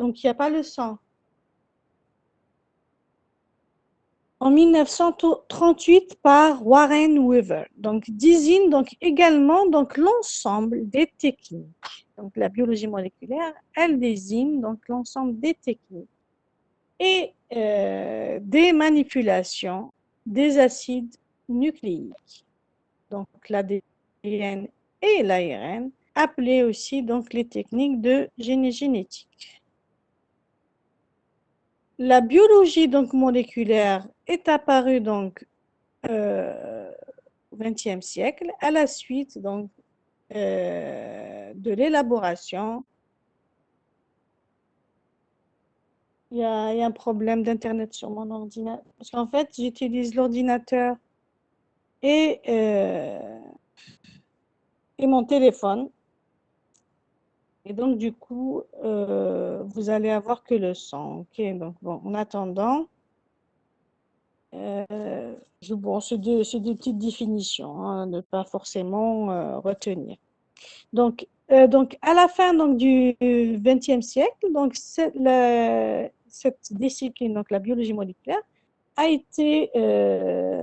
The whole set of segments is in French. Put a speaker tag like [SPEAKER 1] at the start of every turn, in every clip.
[SPEAKER 1] Donc, il n'y a pas le sang. En 1938 par Warren Weaver. Donc, désigne donc également donc l'ensemble des techniques. Donc, la biologie moléculaire, elle désigne donc l'ensemble des techniques et des manipulations des acides nucléiques. Donc, l'ADN et l'ARN, appelées aussi donc les techniques de génie génétique. La biologie donc moléculaire est apparue donc au XXe siècle à la suite donc de l'élaboration. Il y a un problème d'internet sur mon ordinateur parce qu'en fait j'utilise l'ordinateur et mon téléphone. Et donc, du coup, vous allez avoir que le son. Ok, donc, bon, en attendant, bon, c'est des petites définitions, hein, ne pas forcément retenir. Donc, à la fin donc, du XXe siècle, donc, cette discipline, donc la biologie moléculaire, a été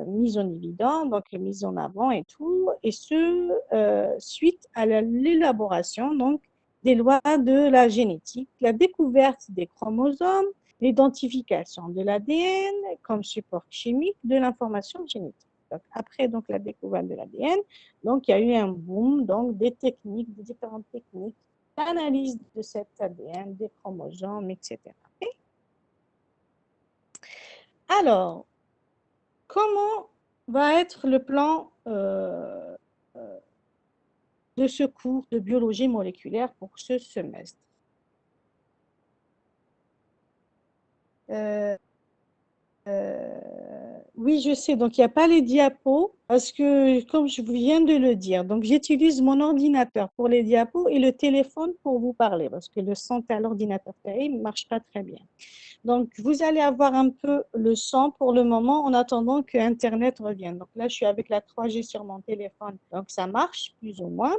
[SPEAKER 1] mise en évidence, donc mise en avant et tout, et ce, suite à l'élaboration donc, des lois de la génétique, la découverte des chromosomes, l'identification de l'ADN comme support chimique de l'information génétique. Donc, après donc, la découverte de l'ADN, donc, il y a eu un boom donc, des techniques, des différentes techniques d'analyse de cet ADN, des chromosomes, etc. Alors, comment va être le plan de ce cours de biologie moléculaire pour ce semestre? Oui, je sais, donc il n'y a pas les diapos parce que, comme je viens de le dire, donc j'utilise mon ordinateur pour les diapos et le téléphone pour vous parler parce que le son à l'ordinateur ne marche pas très bien. Donc, vous allez avoir un peu le son pour le moment en attendant que Internet revienne. Donc là, je suis avec la 3G sur mon téléphone, donc ça marche plus ou moins.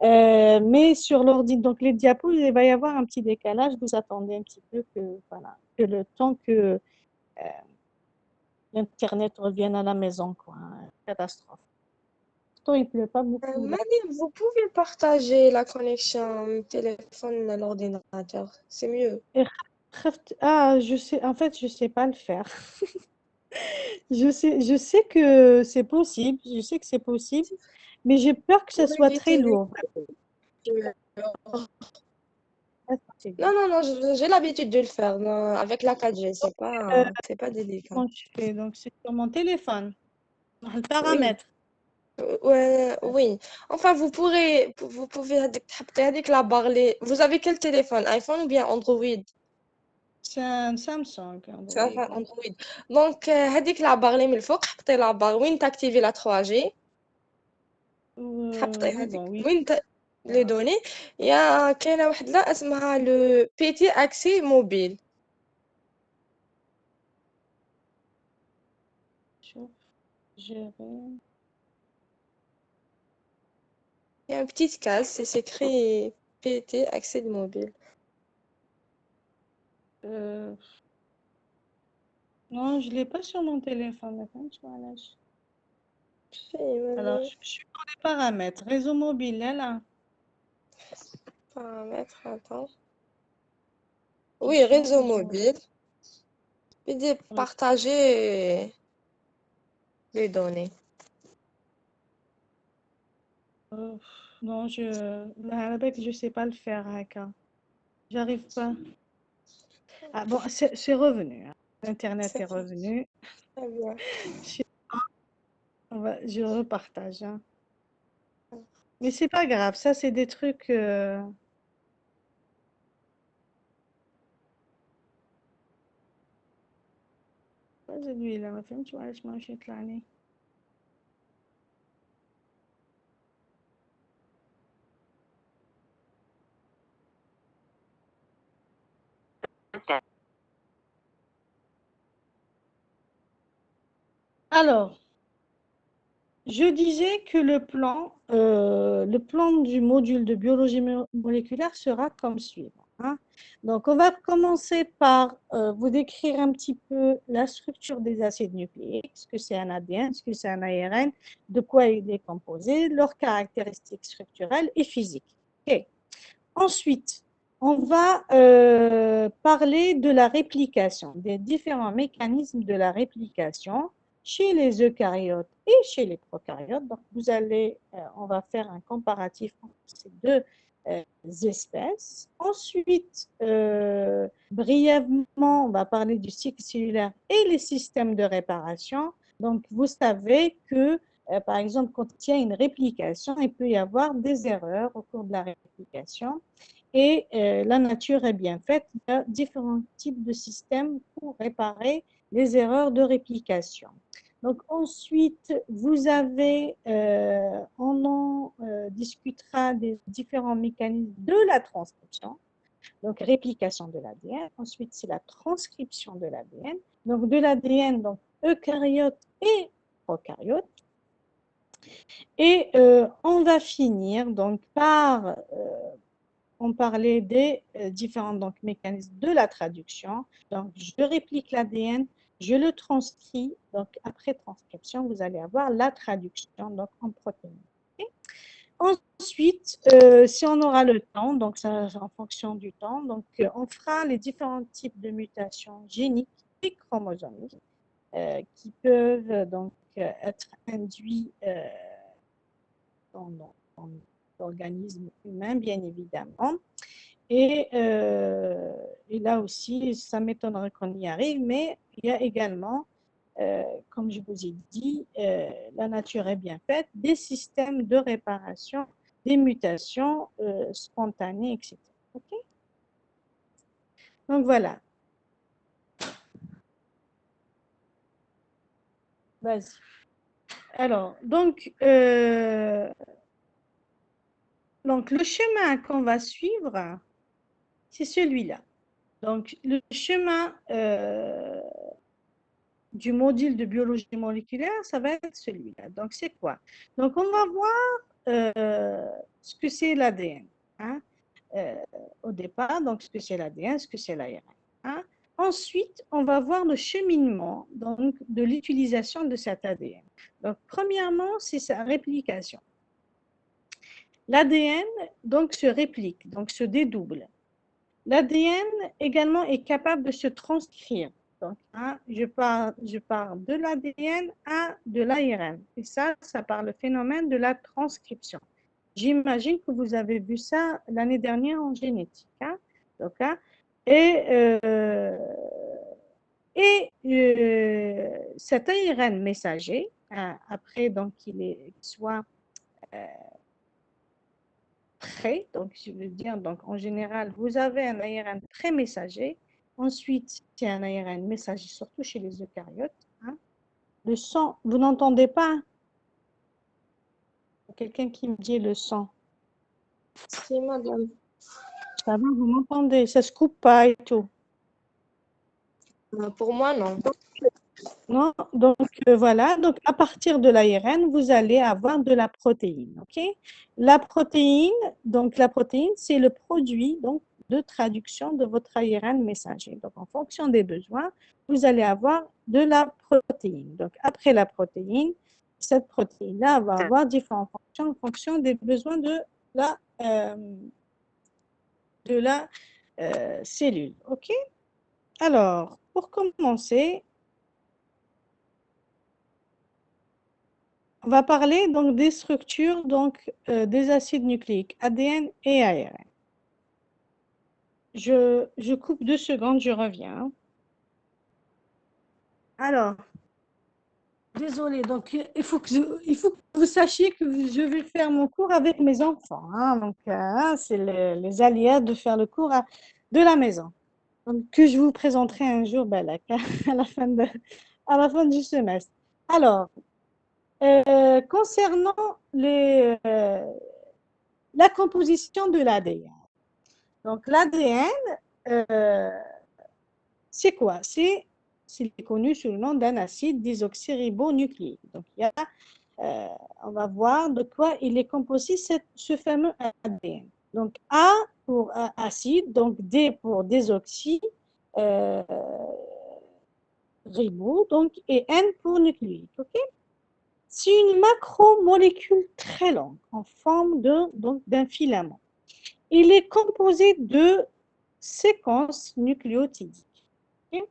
[SPEAKER 1] Mais sur l'ordi, donc les diapos, il va y avoir un petit décalage. Vous attendez un petit peu que, voilà, que le temps que l'Internet revienne à la maison, quoi. Catastrophe. Pourtant, il ne pleut pas beaucoup là.
[SPEAKER 2] Madame, vous pouvez partager la connexion téléphone à l'ordinateur. C'est mieux.
[SPEAKER 1] Ah, je sais, en fait, je ne sais pas le faire. Je sais que c'est possible, je sais que c'est possible, mais j'ai peur que ce
[SPEAKER 2] Pour
[SPEAKER 1] soit très
[SPEAKER 2] éviter les
[SPEAKER 1] lourd.
[SPEAKER 2] Non, non, non, j'ai l'habitude de le faire. Non, avec la 4G,
[SPEAKER 1] Euh,
[SPEAKER 2] c'est pas délicat.
[SPEAKER 1] Comment tu fais? Donc, c'est sur mon téléphone, dans le
[SPEAKER 2] Oui,
[SPEAKER 1] paramètre.
[SPEAKER 2] ouais, oui. Enfin, vous pouvez تحطي هذيك la barre vous avez quel téléphone? iPhone ou bien Android?
[SPEAKER 1] C'est un Samsung
[SPEAKER 2] C'est
[SPEAKER 1] Android.
[SPEAKER 2] enfin Android. Donc, هذيك la barre اللي من الفوق حطي la barre وين تاكتيفي la 3G. حطي
[SPEAKER 1] Oui,
[SPEAKER 2] هذيك
[SPEAKER 1] bon, oui.
[SPEAKER 2] وين les données. يا كاينة وحدة اسمها le PT accès mobile.
[SPEAKER 1] Gérer.
[SPEAKER 2] Il y a une petite case, c'est écrit PT accès mobile.
[SPEAKER 1] Euh, non, je ne l'ai pas sur mon téléphone. Attends, tu vois, là, alors, je suis dans les paramètres. Réseau mobile, là.
[SPEAKER 2] Paramètres, attends. Oui, réseau mobile. Puis partager les données.
[SPEAKER 1] Non, je sais pas le faire, Haka. J'arrive pas. Ah bon, c'est revenu, hein. Internet est
[SPEAKER 2] C'est
[SPEAKER 1] revenu.
[SPEAKER 2] très bien.
[SPEAKER 1] Je repartage, hein. Mais c'est pas grave, ça c'est des trucs. lui là, ma femme, tu vois, laisse-moi acheter l'année. Alors, je disais que le plan du module de biologie moléculaire sera comme suivant. hein. Donc, on va commencer par vous décrire un petit peu la structure des acides nucléiques, ce que c'est un ADN, ce que c'est un ARN, de quoi il est composé, leurs caractéristiques structurelles et physiques. OK. Ensuite, on va parler de la réplication, des différents mécanismes de la réplication chez les eucaryotes et chez les prokaryotes. Donc, on va faire un comparatif entre ces deux espèces. Ensuite, brièvement, on va parler du cycle cellulaire et les systèmes de réparation. Donc, vous savez que par exemple, quand il y a une réplication, il peut y avoir des erreurs au cours de la réplication. Et la nature est bien faite. Il y a différents types de systèmes pour réparer les erreurs de réplication. Donc ensuite, on en discutera des différents mécanismes de la transcription. Donc réplication de l'ADN. Ensuite, c'est la transcription de l'ADN. Donc de l'ADN, donc eucaryote et prokaryote. Et on va finir donc par on parlait des différents donc, mécanismes de la traduction. Donc, je réplique l'ADN, je le transcris. Donc, après transcription, vous allez avoir la traduction donc, en protéines. Okay. Ensuite, si on aura le temps, donc ça en fonction du temps, donc on fera les différents types de mutations géniques et chromosomiques qui peuvent donc être induits dans l'organisme humain, bien évidemment. Et là aussi, ça m'étonnerait qu'on y arrive, mais il y a également, comme je vous ai dit, la nature est bien faite, des systèmes de réparation, des mutations spontanées, etc. OK? Donc voilà. Vas-y. Alors, donc le chemin qu'on va suivre, c'est celui-là. Donc, le chemin du module de biologie moléculaire, ça va être celui-là. Donc, c'est quoi? Donc, on va voir ce que c'est l'ADN. Hein? Au départ, donc ce que c'est l'ADN, ce que c'est l'ARN. Hein? Ensuite, on va voir le cheminement donc, de l'utilisation de cet ADN. Donc, premièrement, c'est sa réplication. L'ADN donc se réplique, donc se dédouble. L'ADN également est capable de se transcrire. Donc, hein, je pars de l'ADN à de l'ARN. Et ça par le phénomène de la transcription. J'imagine que vous avez vu ça l'année dernière en génétique. Hein? Donc, hein, et cet ARN messager, hein, après donc qu'il soit prêt, donc je veux dire, donc en général, vous avez un ARN pré-messager. Ensuite, c'est un ARN messager, surtout chez les eucaryotes. Hein. Le sang, vous n'entendez pas? Quelqu'un qui me dit le sang.
[SPEAKER 2] Si, madame.
[SPEAKER 1] Ça va, vous m'entendez? Ça se coupe pas et tout.
[SPEAKER 2] Pour moi, non.
[SPEAKER 1] Non, donc voilà, donc à partir de l'ARN, vous allez avoir de la protéine, ok? La protéine, c'est le produit donc de traduction de votre ARN messager. Donc en fonction des besoins, vous allez avoir de la protéine. Donc après la protéine, cette protéine-là va avoir différentes fonctions en fonction des besoins de la cellule, ok? Alors, pour commencer, on va parler donc des structures donc, des acides nucléiques, ADN et ARN. Je coupe 2 secondes, je reviens. Alors, désolé, donc il faut que vous sachiez que je vais faire mon cours avec mes enfants. Hein, donc, c'est les aléas de faire le cours de la maison. Donc, que je vous présenterai un jour à la fin du semestre. Alors, concernant la composition de l'ADN. Donc, l'ADN, c'est quoi? C'est connu sous le nom d'un acide désoxyribonucléique. Donc, on va voir de quoi il est composé, ce fameux ADN. Donc, A pour acide, donc D pour désoxy, ribos, donc, et N pour nucléique. Ok. C'est une macromolécule très longue en forme d'un filament. Il est composé de séquences nucléotidiques. Okay.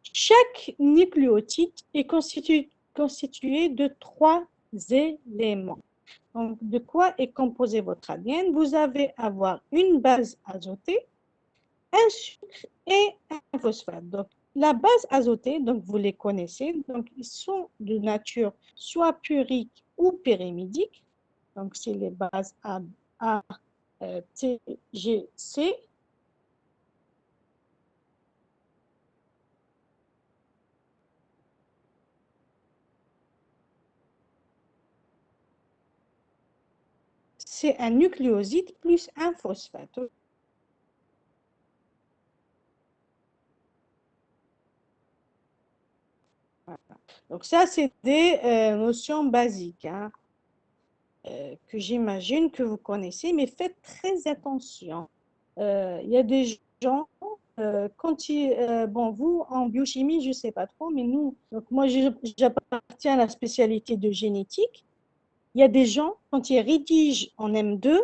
[SPEAKER 1] Chaque nucléotide est constitué de 3 éléments. Donc, de quoi est composé votre ADN? Vous allez avoir une base azotée, un sucre et un phosphate. Donc, la base azotée, donc vous les connaissez, donc ils sont de nature soit purique ou pyrimidique. Donc, c'est les bases A, T, G, C. C'est un nucléoside plus un phosphate. Voilà. Donc, ça, c'est des notions basiques, hein, que j'imagine que vous connaissez, mais faites très attention. Il y a des gens, quand bon, vous, en biochimie, je ne sais pas trop, mais nous, donc moi, j'appartiens à la spécialité de génétique. Il y a des gens, quand ils rédigent en M2,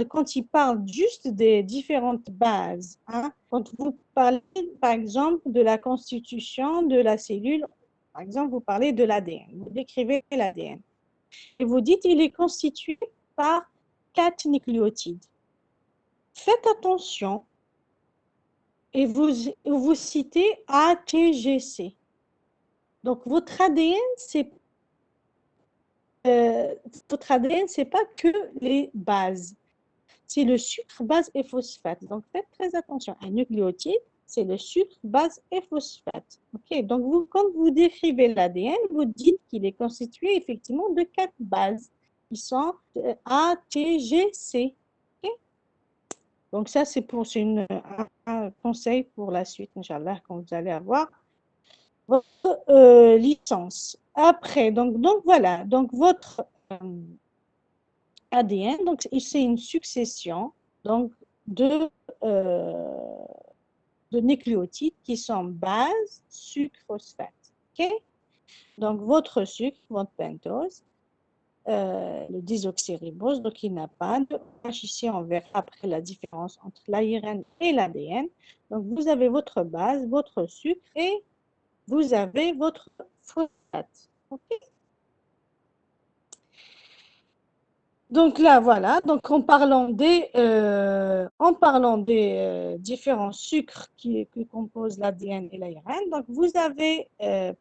[SPEAKER 1] quand il parle juste des différentes bases, hein, quand vous parlez, par exemple, de la constitution de la cellule, par exemple, vous parlez de l'ADN, vous décrivez l'ADN, et vous dites il est constitué par 4 nucléotides. Faites attention et vous citez ATGC. Donc, votre ADN, c'est pas que les bases. C'est le sucre, base et phosphate. Donc, faites très attention. Un nucléotide, c'est le sucre, base et phosphate. Ok. Donc, quand vous décrivez l'ADN, vous dites qu'il est constitué effectivement de 4 bases qui sont A, T, G, C. Okay. Donc, ça, c'est un conseil pour la suite, Inch'Allah, quand vous allez avoir votre licence. Après, donc voilà. Donc, votre ADN, donc c'est une succession donc, de, euh, de nucléotides qui sont base, sucre, phosphate. Okay. Donc, votre sucre, votre pentose, le désoxyribose, donc il n'a pas de H ici, on verra après la différence entre l'ARN et l'ADN. Donc, vous avez votre base, votre sucre et vous avez votre phosphate. Okay. Donc là, voilà. Donc en parlant des différents sucres qui composent l'ADN et l'ARN, donc vous avez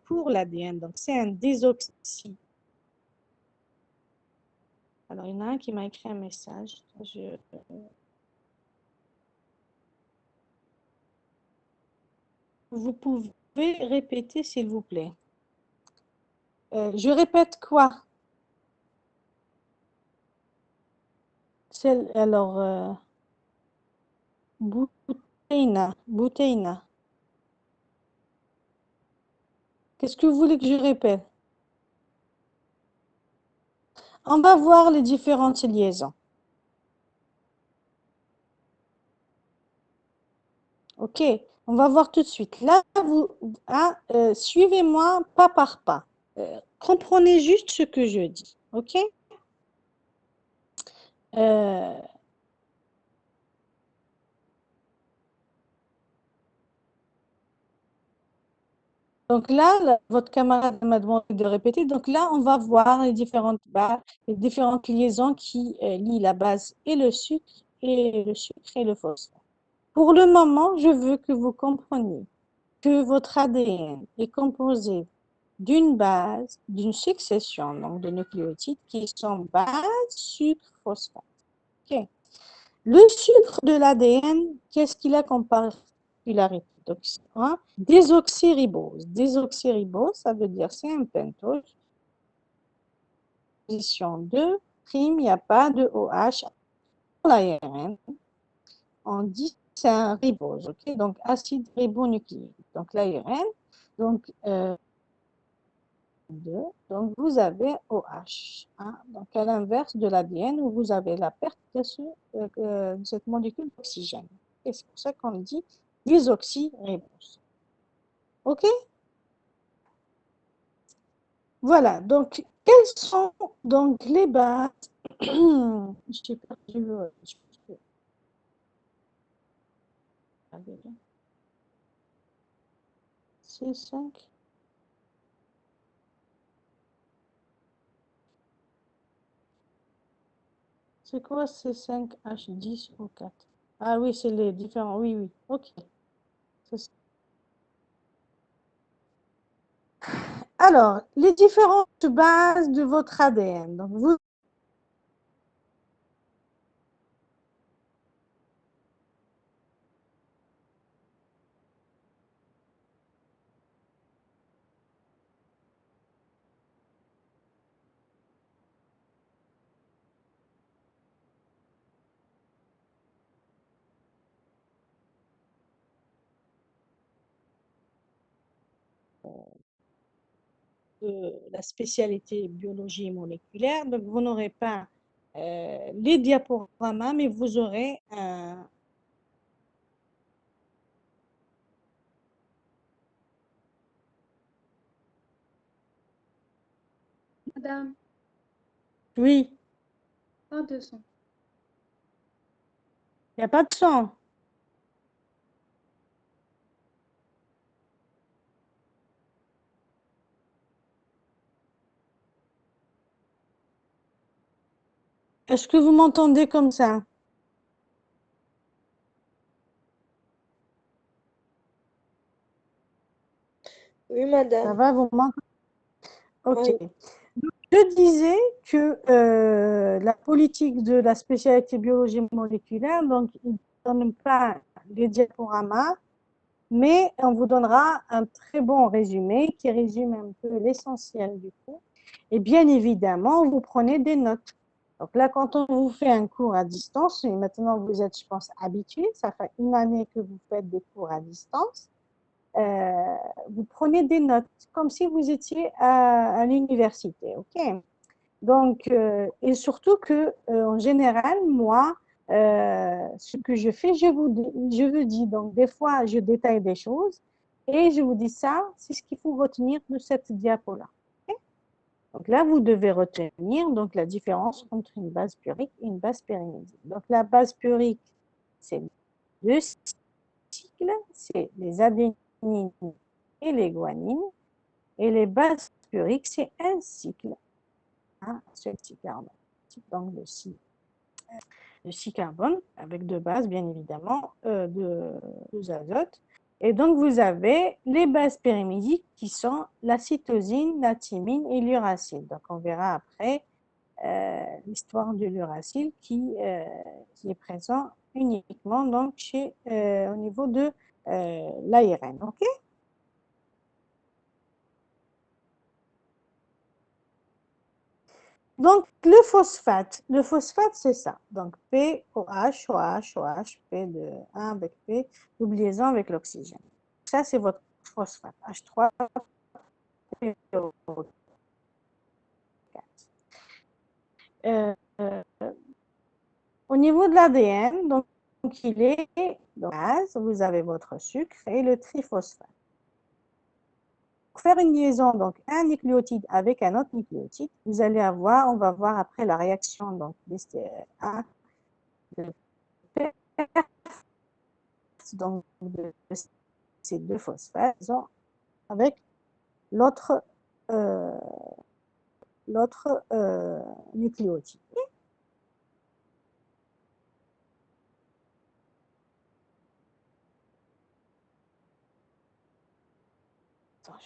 [SPEAKER 1] pour l'ADN, donc c'est un désoxy. Alors il y en a un qui m'a écrit un message. Vous pouvez répéter s'il vous plaît. Je répète quoi? Alors, bouteina. Qu'est-ce que vous voulez que je répète? On va voir les différentes liaisons. Ok, on va voir tout de suite. Là, suivez-moi pas par pas. Comprenez juste ce que je dis. Ok. Euh, donc là, votre camarade m'a demandé de répéter. Donc là, on va voir les différentes bases, les différentes liaisons qui lient la base et le sucre et le phosphore. Pour le moment, je veux que vous compreniez que votre ADN est composé d'une base, d'une succession donc, de nucléotides qui sont base, sucre, phosphate. Okay. Le sucre de l'ADN, qu'est-ce qu'il a comme particularité? Donc, désoxyribose. Désoxyribose, ça veut dire c'est un pentose. Position 2, prime, il n'y a pas de OH pour l'ARN. On dit c'est un ribose, ok? Donc acide ribonucléique. Donc l'ARN, donc 2, donc vous avez OH. Hein, donc à l'inverse de l'ADN où vous avez la perte de cette molécule d'oxygène. Et c'est pour ça qu'on dit désoxyribose. OK? Voilà, donc quelles sont donc les bases? J'ai perdu. C5. C'est quoi C5H10O4? Ah oui, c'est les différents. Oui, oui. OK. Alors, les différentes bases de votre ADN. Donc, vous la spécialité biologie moléculaire, donc vous n'aurez pas les diaporamas, mais vous aurez un.
[SPEAKER 3] Madame,
[SPEAKER 1] Oui,
[SPEAKER 3] pas de son.
[SPEAKER 1] il n'y a pas de sang. Est-ce que vous m'entendez comme ça?
[SPEAKER 2] Oui,
[SPEAKER 1] Ça
[SPEAKER 2] madame.
[SPEAKER 1] va, vous m'entendez? OK.
[SPEAKER 2] Oui.
[SPEAKER 1] Donc, je disais que la politique de la spécialité biologie moléculaire, donc, il ne donne pas les diaporamas, mais on vous donnera un très bon résumé qui résume un peu l'essentiel du cours. Et bien évidemment, vous prenez des notes. Donc là, quand on vous fait un cours à distance, et maintenant vous êtes, je pense, habitués, ça fait une année que vous faites des cours à distance, vous prenez des notes comme si vous étiez à l'université, ok? Donc, et surtout que, en général, moi, ce que je fais, je vous dis. Donc, des fois, je détaille des choses et je vous dis ça, c'est ce qu'il faut retenir de cette diapo-là. Okay? Donc là, vous devez retenir donc, la différence entre une base purique et une base pyrimidine. Donc, la base purique, c'est deux cycles, c'est les adénines et les guanines. Et les bases puriques, c'est un cycle, un seul cycle carbone. Donc, de 6 carbones, avec deux bases, bien évidemment, de deux azotes. Et donc, vous avez les bases pyrimidiques qui sont la cytosine, la thymine et l'uracile. Donc, on verra après l'histoire de l'uracile qui est présent uniquement donc, au niveau de l'ARN. OK? Donc, le phosphate, c'est ça. Donc, POH, OH, OH, P de 1 avec P, double avec l'oxygène. Ça, c'est votre phosphate, H3, PO4. Au niveau de l'ADN, donc, il est dans la base, vous avez votre sucre et le triphosphate. Pour faire une liaison, donc un nucléotide avec un autre nucléotide, vous allez avoir, on va voir après la réaction donc, de donc, de ces deux phosphates avec l'autre euh, nucléotide.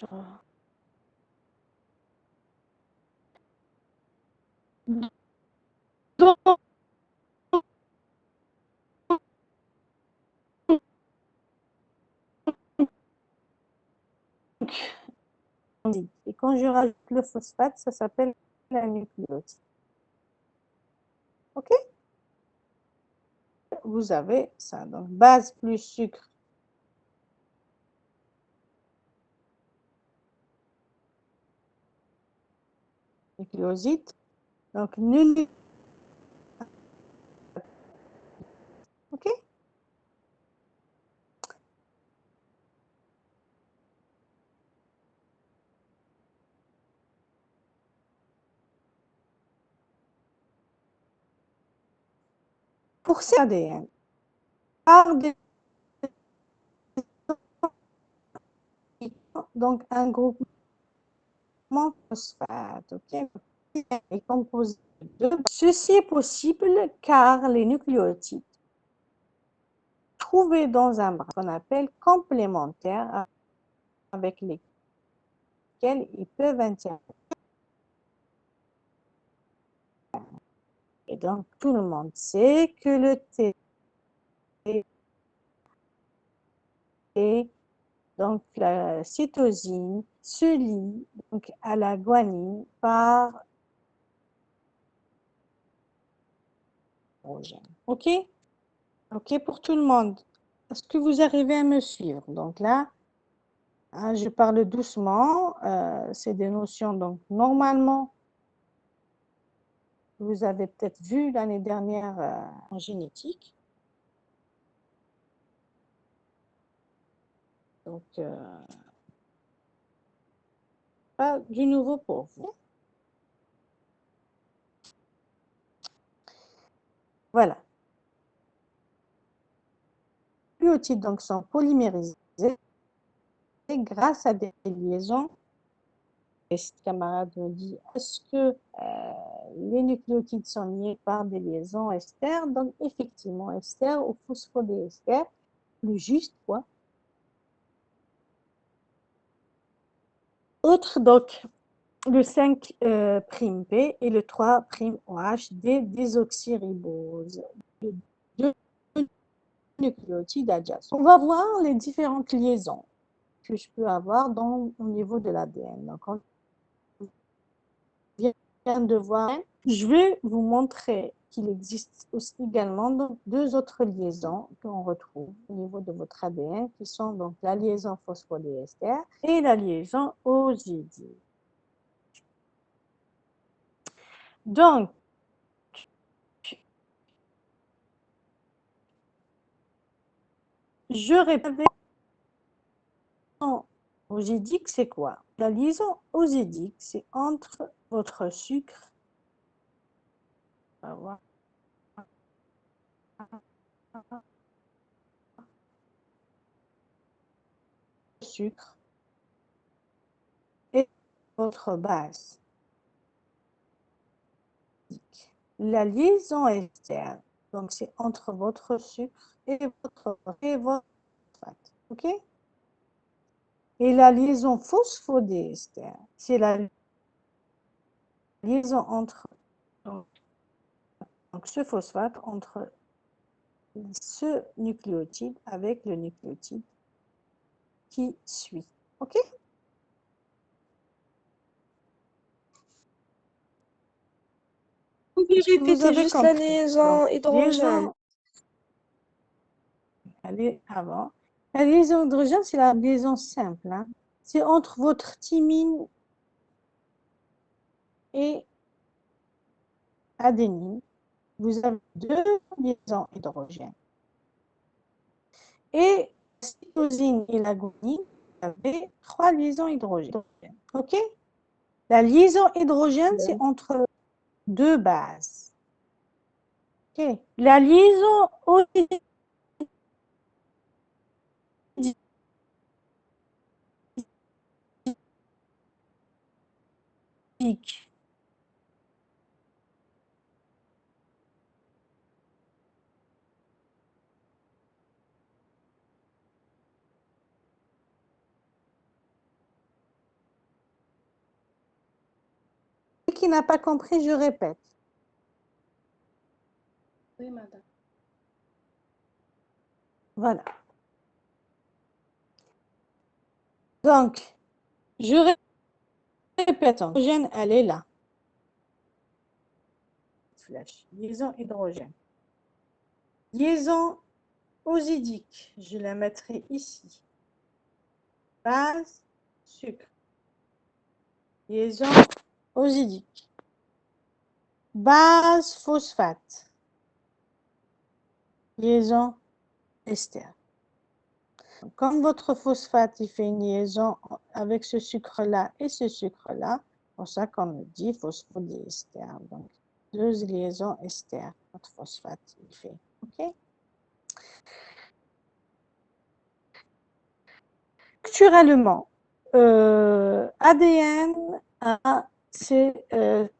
[SPEAKER 1] Attends, Donc, et quand je rajoute le phosphate, ça s'appelle la nucléotide. OK? Vous avez ça. Donc, base plus sucre. nucléoside. Donc, nul. OK? Pour cet ADN, par des donc un groupement phosphate, OK, est composé de. Ceci est possible car les nucléotides trouvés dans un bras qu'on appelle complémentaires avec lesquels ils peuvent interagir. Et donc, tout le monde sait que le T et donc la cytosine se lie donc, à la guanine par hydrogène. OK? OK pour tout le monde. Est-ce que vous arrivez à me suivre? Donc là, hein, je parle doucement. C'est des notions, donc normalement, vous avez peut-être vu l'année dernière en génétique. Donc, pas du nouveau pour vous. Voilà. Les nucléotides donc, sont polymérisés grâce à des liaisons. Et ce camarade me dit, est-ce que les nucléotides sont liés par des liaisons ester? Donc, effectivement, ester ou phosphodiester, le juste, quoi. Autre, donc, le 5'P et le 3'OH des désoxyriboses. Deux nucléotides adjacents. On va voir les différentes liaisons que je peux avoir au niveau de l'ADN. Donc, on vient de voir. Je vais vous montrer qu'il existe aussi également donc, deux autres liaisons qu'on retrouve au niveau de votre ADN, qui sont donc la liaison phosphodiester et la liaison ozidique. Donc, je répète, ozidique, c'est quoi? La liaison ozidique, c'est entre votre sucre, on va voir, sucre et votre base. La liaison ester, donc c'est entre votre sucre et votre phosphate, ok? Et la liaison phosphodieester, c'est la liaison entre donc ce phosphate entre ce nucléotide avec le nucléotide qui suit, ok?
[SPEAKER 2] Vous pouvez
[SPEAKER 1] Est-ce que vous
[SPEAKER 2] répéter
[SPEAKER 1] avez
[SPEAKER 2] juste la
[SPEAKER 1] compris?
[SPEAKER 2] liaison
[SPEAKER 1] Donc,
[SPEAKER 2] hydrogène.
[SPEAKER 1] liaison, allez, avant. La liaison hydrogène, c'est la liaison simple, hein? C'est entre votre thymine et adénine. Vous avez deux liaisons hydrogène. Et la cytosine et la guanine, vous avez trois liaisons hydrogène. OK? La liaison hydrogène, c'est entre deux bases. OK? La liaison oxydique, qui n'a pas compris, je répète.
[SPEAKER 3] Oui, madame.
[SPEAKER 1] Voilà. Donc, je répète, l'hydrogène, elle est là. Flash. Liaison hydrogène. Liaison oxydique, je la mettrai ici. Base, sucre. Liaison oxydique. Base phosphate. Liaison ester. Comme votre phosphate, il fait une liaison avec ce sucre-là et ce sucre-là, pour ça qu'on me dit phosphodiester. Donc, deux liaisons ester, votre phosphate, il fait. OK? Structurellement, ADN a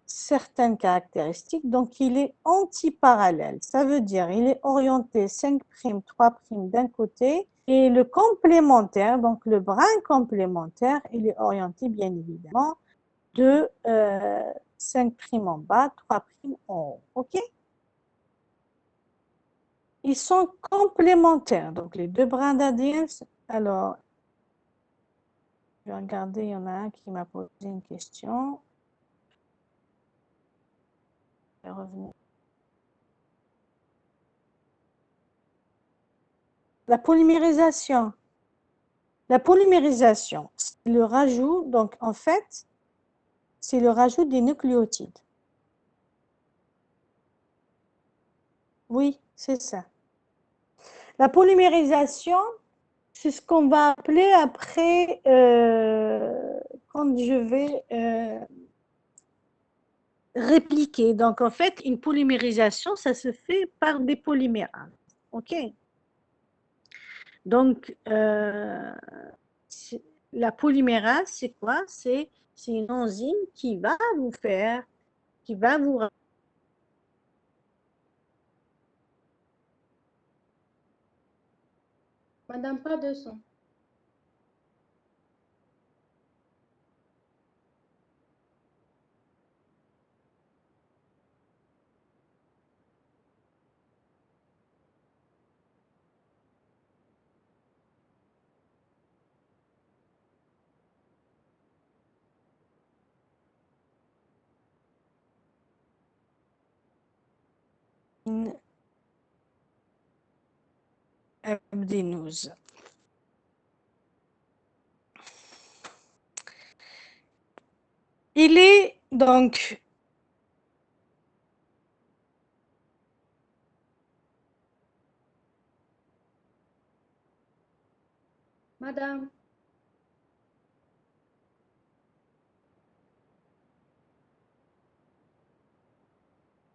[SPEAKER 1] certaines caractéristiques, donc il est antiparallèle. Ça veut dire il est orienté 5', 3' d'un côté, et le complémentaire, donc le brin complémentaire, il est orienté bien évidemment de 5' en bas, 3' en haut. OK? Ils sont complémentaires, donc les deux brins d'ADN. Alors, je vais regarder, il y en a un qui m'a posé une question. Je vais revenir. La polymérisation. La polymérisation, c'est le rajout, donc en fait, c'est le rajout des nucléotides. Oui, c'est ça. La polymérisation, c'est ce qu'on va appeler après, quand je vais répliquer. Donc en fait, une polymérisation, ça se fait par des polymérases. OK? Donc, la polymérase, c'est quoi? C'est une enzyme qui va vous faire, qui va vous...
[SPEAKER 3] Madame, pas de son.
[SPEAKER 1] Abdinouz. Il est donc...
[SPEAKER 3] Madame,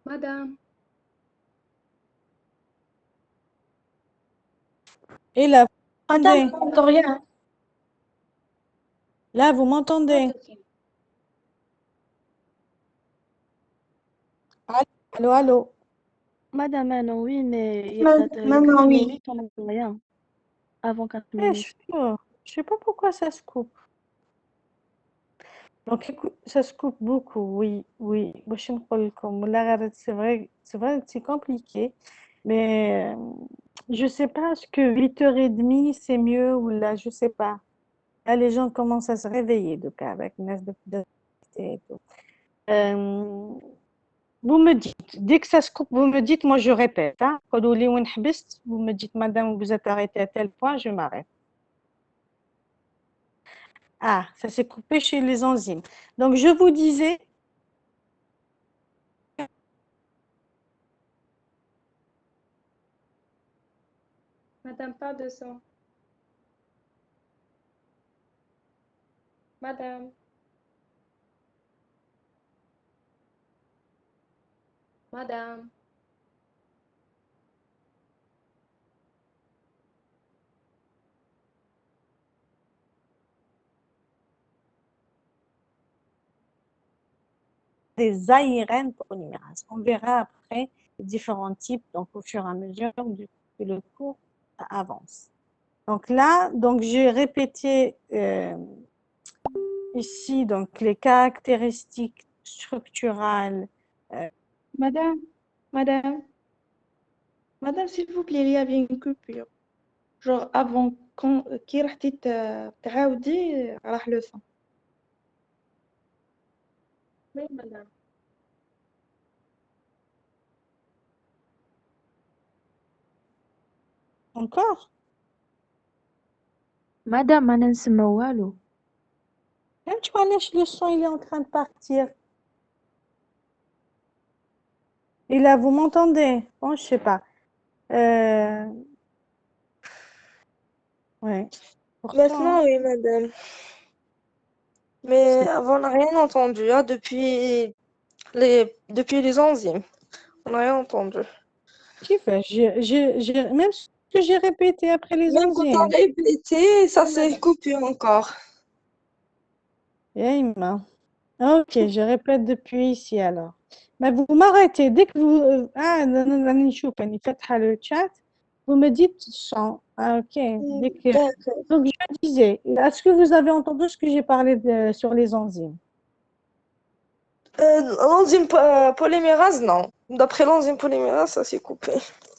[SPEAKER 3] madame,
[SPEAKER 1] Et là, vous
[SPEAKER 2] Madame,
[SPEAKER 1] m'entendez?
[SPEAKER 2] j'entends rien.
[SPEAKER 1] Là, vous
[SPEAKER 3] pas
[SPEAKER 1] m'entendez?
[SPEAKER 3] de son.
[SPEAKER 1] Allô, allô?
[SPEAKER 4] Madame Manon, oui, mais il y a
[SPEAKER 2] Maintenant,
[SPEAKER 4] 4
[SPEAKER 2] oui.
[SPEAKER 4] minutes, on n'a rien. Avant 4
[SPEAKER 1] Eh,
[SPEAKER 4] minutes.
[SPEAKER 1] je sais pas pourquoi ça se coupe. Donc, écoute, ça se coupe beaucoup, oui, oui. باش نقول لكم ولا غير c'est vrai que c'est compliqué, mais je sais pas, est-ce que 8h30 c'est mieux ou là, je sais pas. Là, les gens commencent à se réveiller, donc avec الناس et tout. Vous me dites, dès que ça se coupe, vous me dites, moi je répète. Hein. قولوا لي وين حبست, vous me dites, madame, vous êtes arrêtée à tel point, je m'arrête. Ah, ça s'est coupé chez les enzymes. Donc, je vous disais,
[SPEAKER 3] Madame, pas de son. Madame, madame,
[SPEAKER 1] des ARN polymérase. On verra après les différents types, donc au fur et à mesure que le cours avance. Donc là, donc j'ai répété ici donc les caractéristiques structurales.
[SPEAKER 4] Madame, madame, madame, s'il vous plaît, il y avait une coupure. Genre, avant, quand كي رحتي تعاودي راح le son.
[SPEAKER 3] oui, madame.
[SPEAKER 1] Encore,
[SPEAKER 5] مدام ما نسمع والو.
[SPEAKER 1] même tu vois, le son il est en train de partir. Et là, vous m'entendez? Bon, je sais pas. Ouais.
[SPEAKER 2] Maintenant,
[SPEAKER 1] Pourtant,
[SPEAKER 2] oui, madame. Mais avant, on n'a rien entendu, hein, depuis les enzymes. On n'a rien entendu.
[SPEAKER 1] qui fait? Même ce que j'ai répété après les
[SPEAKER 2] Même quand on
[SPEAKER 1] enzymes.
[SPEAKER 2] répétait, ça
[SPEAKER 3] Oui,
[SPEAKER 2] s'est
[SPEAKER 3] madame.
[SPEAKER 2] coupé encore.
[SPEAKER 1] Eh, Imma. Ok, je répète depuis ici alors. Mais vous m'arrêtez. Dès que vous. Non, non, non, نشوف يعني فاتحة le chat. Vous me dites sans. Ah, ok. Dès que...
[SPEAKER 2] D'accord.
[SPEAKER 1] Donc, je disais, est-ce que vous avez entendu ce que j'ai parlé sur les enzymes?
[SPEAKER 2] L'enzyme polymérase, non. D'après l'enzyme polymérase, ça s'est coupé.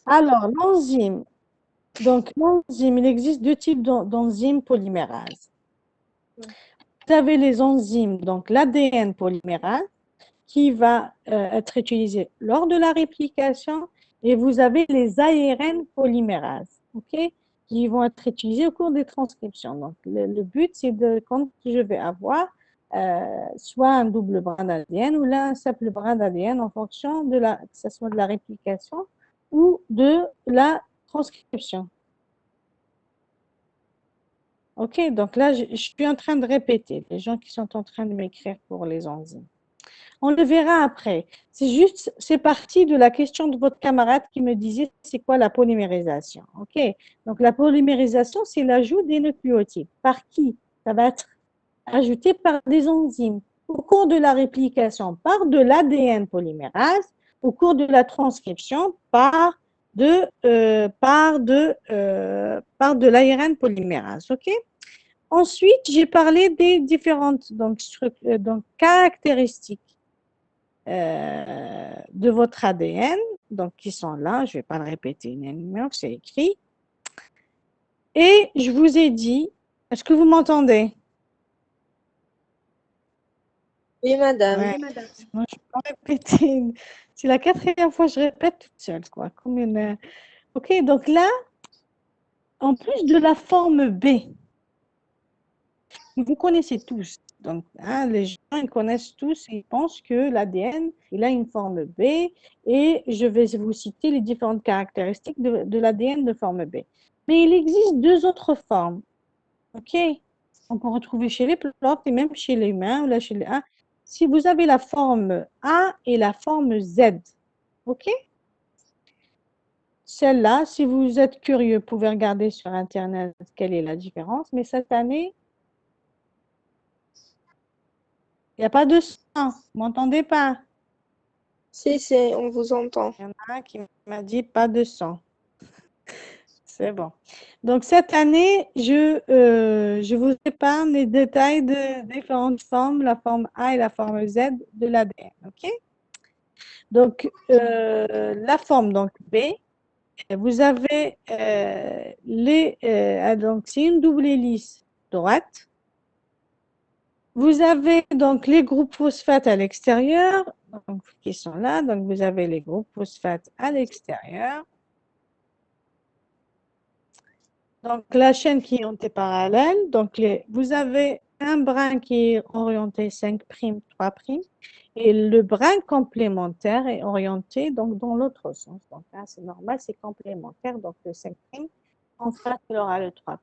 [SPEAKER 1] Alors, l'enzyme. Donc, l'enzyme, il existe deux types d'enzymes polymérases. Vous avez les enzymes, donc l'ADN polymérase, qui va être utilisé lors de la réplication, et vous avez les ARN polymérases, ok, qui vont être utilisés au cours des transcriptions. Donc, le but, c'est de, quand je vais avoir soit un double brin d'ADN ou là un simple brin d'ADN en fonction de que ce soit de la réplication ou de la transcription. Ok, donc là, je suis en train de répéter, les gens qui sont en train de m'écrire pour les enzymes. On le verra après. C'est parti de la question de votre camarade qui me disait c'est quoi la polymérisation. Ok, donc la polymérisation, c'est l'ajout des nucléotides. Par qui? Ça va être ajouté par des enzymes. Au cours de la réplication, par de l'ADN polymérase. Au cours de la transcription, par de l'ARN polymérase. Ok? Ensuite, j'ai parlé des différentes donc, caractéristiques de votre ADN, donc qui sont là, je ne vais pas le répéter une c'est écrit. Et je vous ai dit, est-ce que vous m'entendez?
[SPEAKER 2] Oui, madame.
[SPEAKER 1] Ouais,
[SPEAKER 3] Oui, madame.
[SPEAKER 1] sinon je ne peux pas répéter. C'est la quatrième fois que je répète toute seule, quoi. Comme une... Ok, donc là, en plus de la forme B, vous connaissez tous. Donc, hein, les gens, ils connaissent tous, ils pensent que l'ADN, il a une forme B et je vais vous citer les différentes caractéristiques de l'ADN de forme B. Mais il existe deux autres formes, ok? On peut retrouver chez les plantes et même chez les humains ou là chez les... Hein. Si vous avez la forme A et la forme Z, ok? Celle-là, si vous êtes curieux, vous pouvez regarder sur Internet quelle est la différence. Mais cette année, il n'y a pas de sang. Vous m'entendez pas?
[SPEAKER 2] Si, on vous entend.
[SPEAKER 1] Il y en a un qui m'a dit pas de sang. C'est bon. Donc, cette année, je vous épargne les détails de différentes formes, la forme A et la forme Z de l'ADN. OK? Donc, la forme donc B, vous avez donc c'est une double hélice droite. Vous avez donc les groupes phosphates à l'extérieur, donc, qui sont là. Donc, vous avez les groupes phosphates à l'extérieur. Donc, la chaîne qui est parallèle, donc vous avez un brin qui est orienté 5', 3', et le brin complémentaire est orienté donc, dans l'autre sens. Donc, là, c'est normal, c'est complémentaire. Donc, le 5', en face, il aura le 3',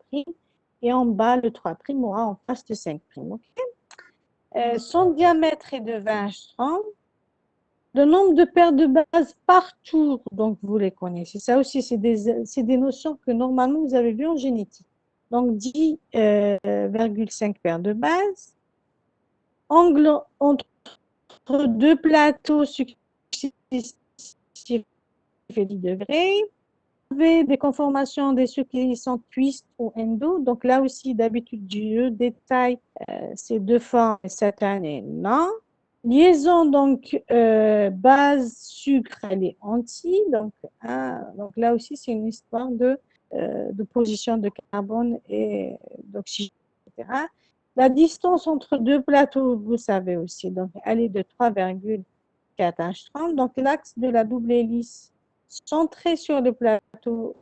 [SPEAKER 1] et en bas, le 3' aura en face de 5'. Okay? Son diamètre est de 20 angstroms. Le nombre de paires de bases par tour, donc vous les connaissez. Ça aussi, c'est des notions que normalement vous avez vues en génétique. Donc 10,5 paires de bases. Angle entre deux plateaux successifs et 10 degrés. Vous avez des conformations des ceux qui sont twist ou endo. Donc là aussi, d'habitude, je détaille ces deux formes cette année. Non. Liaison, donc, base sucre, elle est anti. Donc, donc là aussi, c'est une histoire de position de carbone et d'oxygène, etc. La distance entre deux plateaux, vous savez aussi, donc elle est de 3,4 angstroms. Donc, l'axe de la double hélice centré sur le plateau.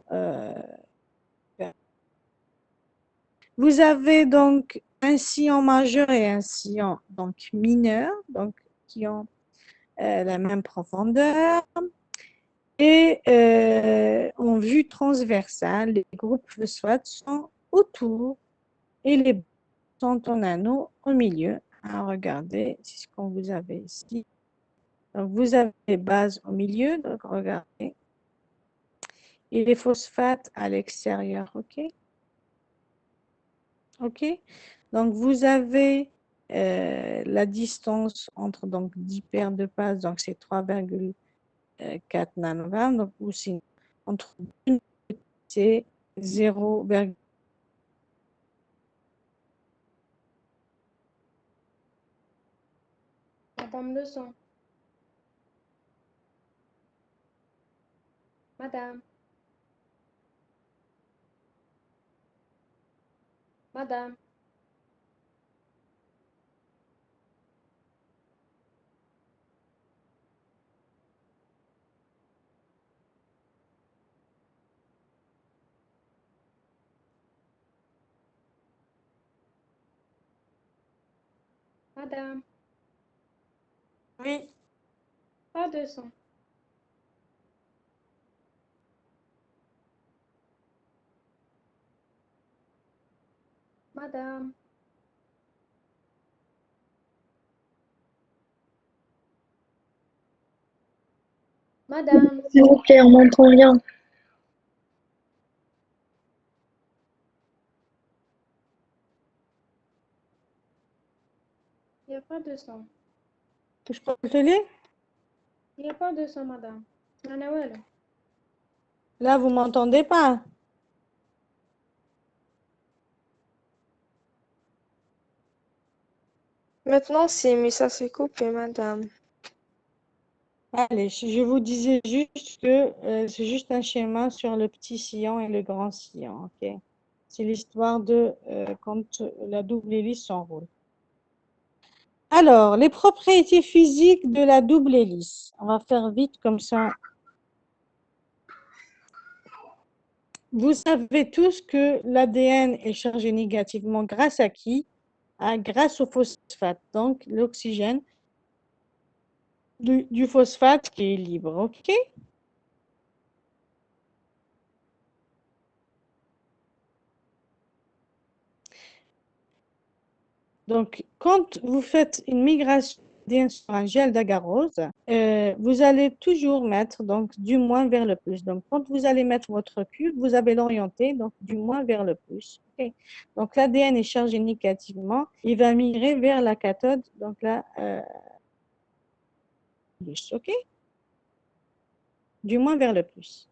[SPEAKER 1] Vous avez donc un sillon majeur et un sillon donc mineur, donc qui ont la même profondeur. Et en vue transversale, les groupes phosphate sont autour et les sont en anneau au milieu. Alors, regardez, c'est ce qu'on vous avez ici. Donc, vous avez les bases au milieu, donc regardez. Et les phosphates à l'extérieur, OK? OK? Donc, vous avez la distance entre donc 10 paires de bases, donc c'est 3,4 nanogrammes, donc ou sinon entre une c'est 0,
[SPEAKER 3] Madame le son. Madame. Madame. Madame.
[SPEAKER 1] oui.
[SPEAKER 3] Pas de son. Madame. Madame.
[SPEAKER 5] S'il vous plaît, on m'entend rien.
[SPEAKER 3] Il n'y a pas de son.
[SPEAKER 1] Je peux te lire?
[SPEAKER 3] Il n'y a pas de son, madame. Ana wala.
[SPEAKER 1] Là, vous m'entendez pas?
[SPEAKER 2] Maintenant, si, mais ça s'est coupé, madame.
[SPEAKER 1] Allez, je vous disais juste que c'est juste un schéma sur le petit sillon et le grand sillon, ok? C'est l'histoire de quand la double hélice s'enroule. Alors, les propriétés physiques de la double hélice. On va faire vite comme ça. Vous savez tous que l'ADN est chargé négativement grâce à qui? Grâce au phosphate, donc l'oxygène du phosphate qui est libre, ok? Donc, quand vous faites une migration d'ADN sur un gel d'agarose, vous allez toujours mettre donc du moins vers le plus. Donc, quand vous allez mettre votre cube, vous allez l'orienter donc du moins vers le plus. Okay? Donc, l'ADN est chargé négativement, il va migrer vers la cathode, donc là, plus, ok? Du moins vers le plus.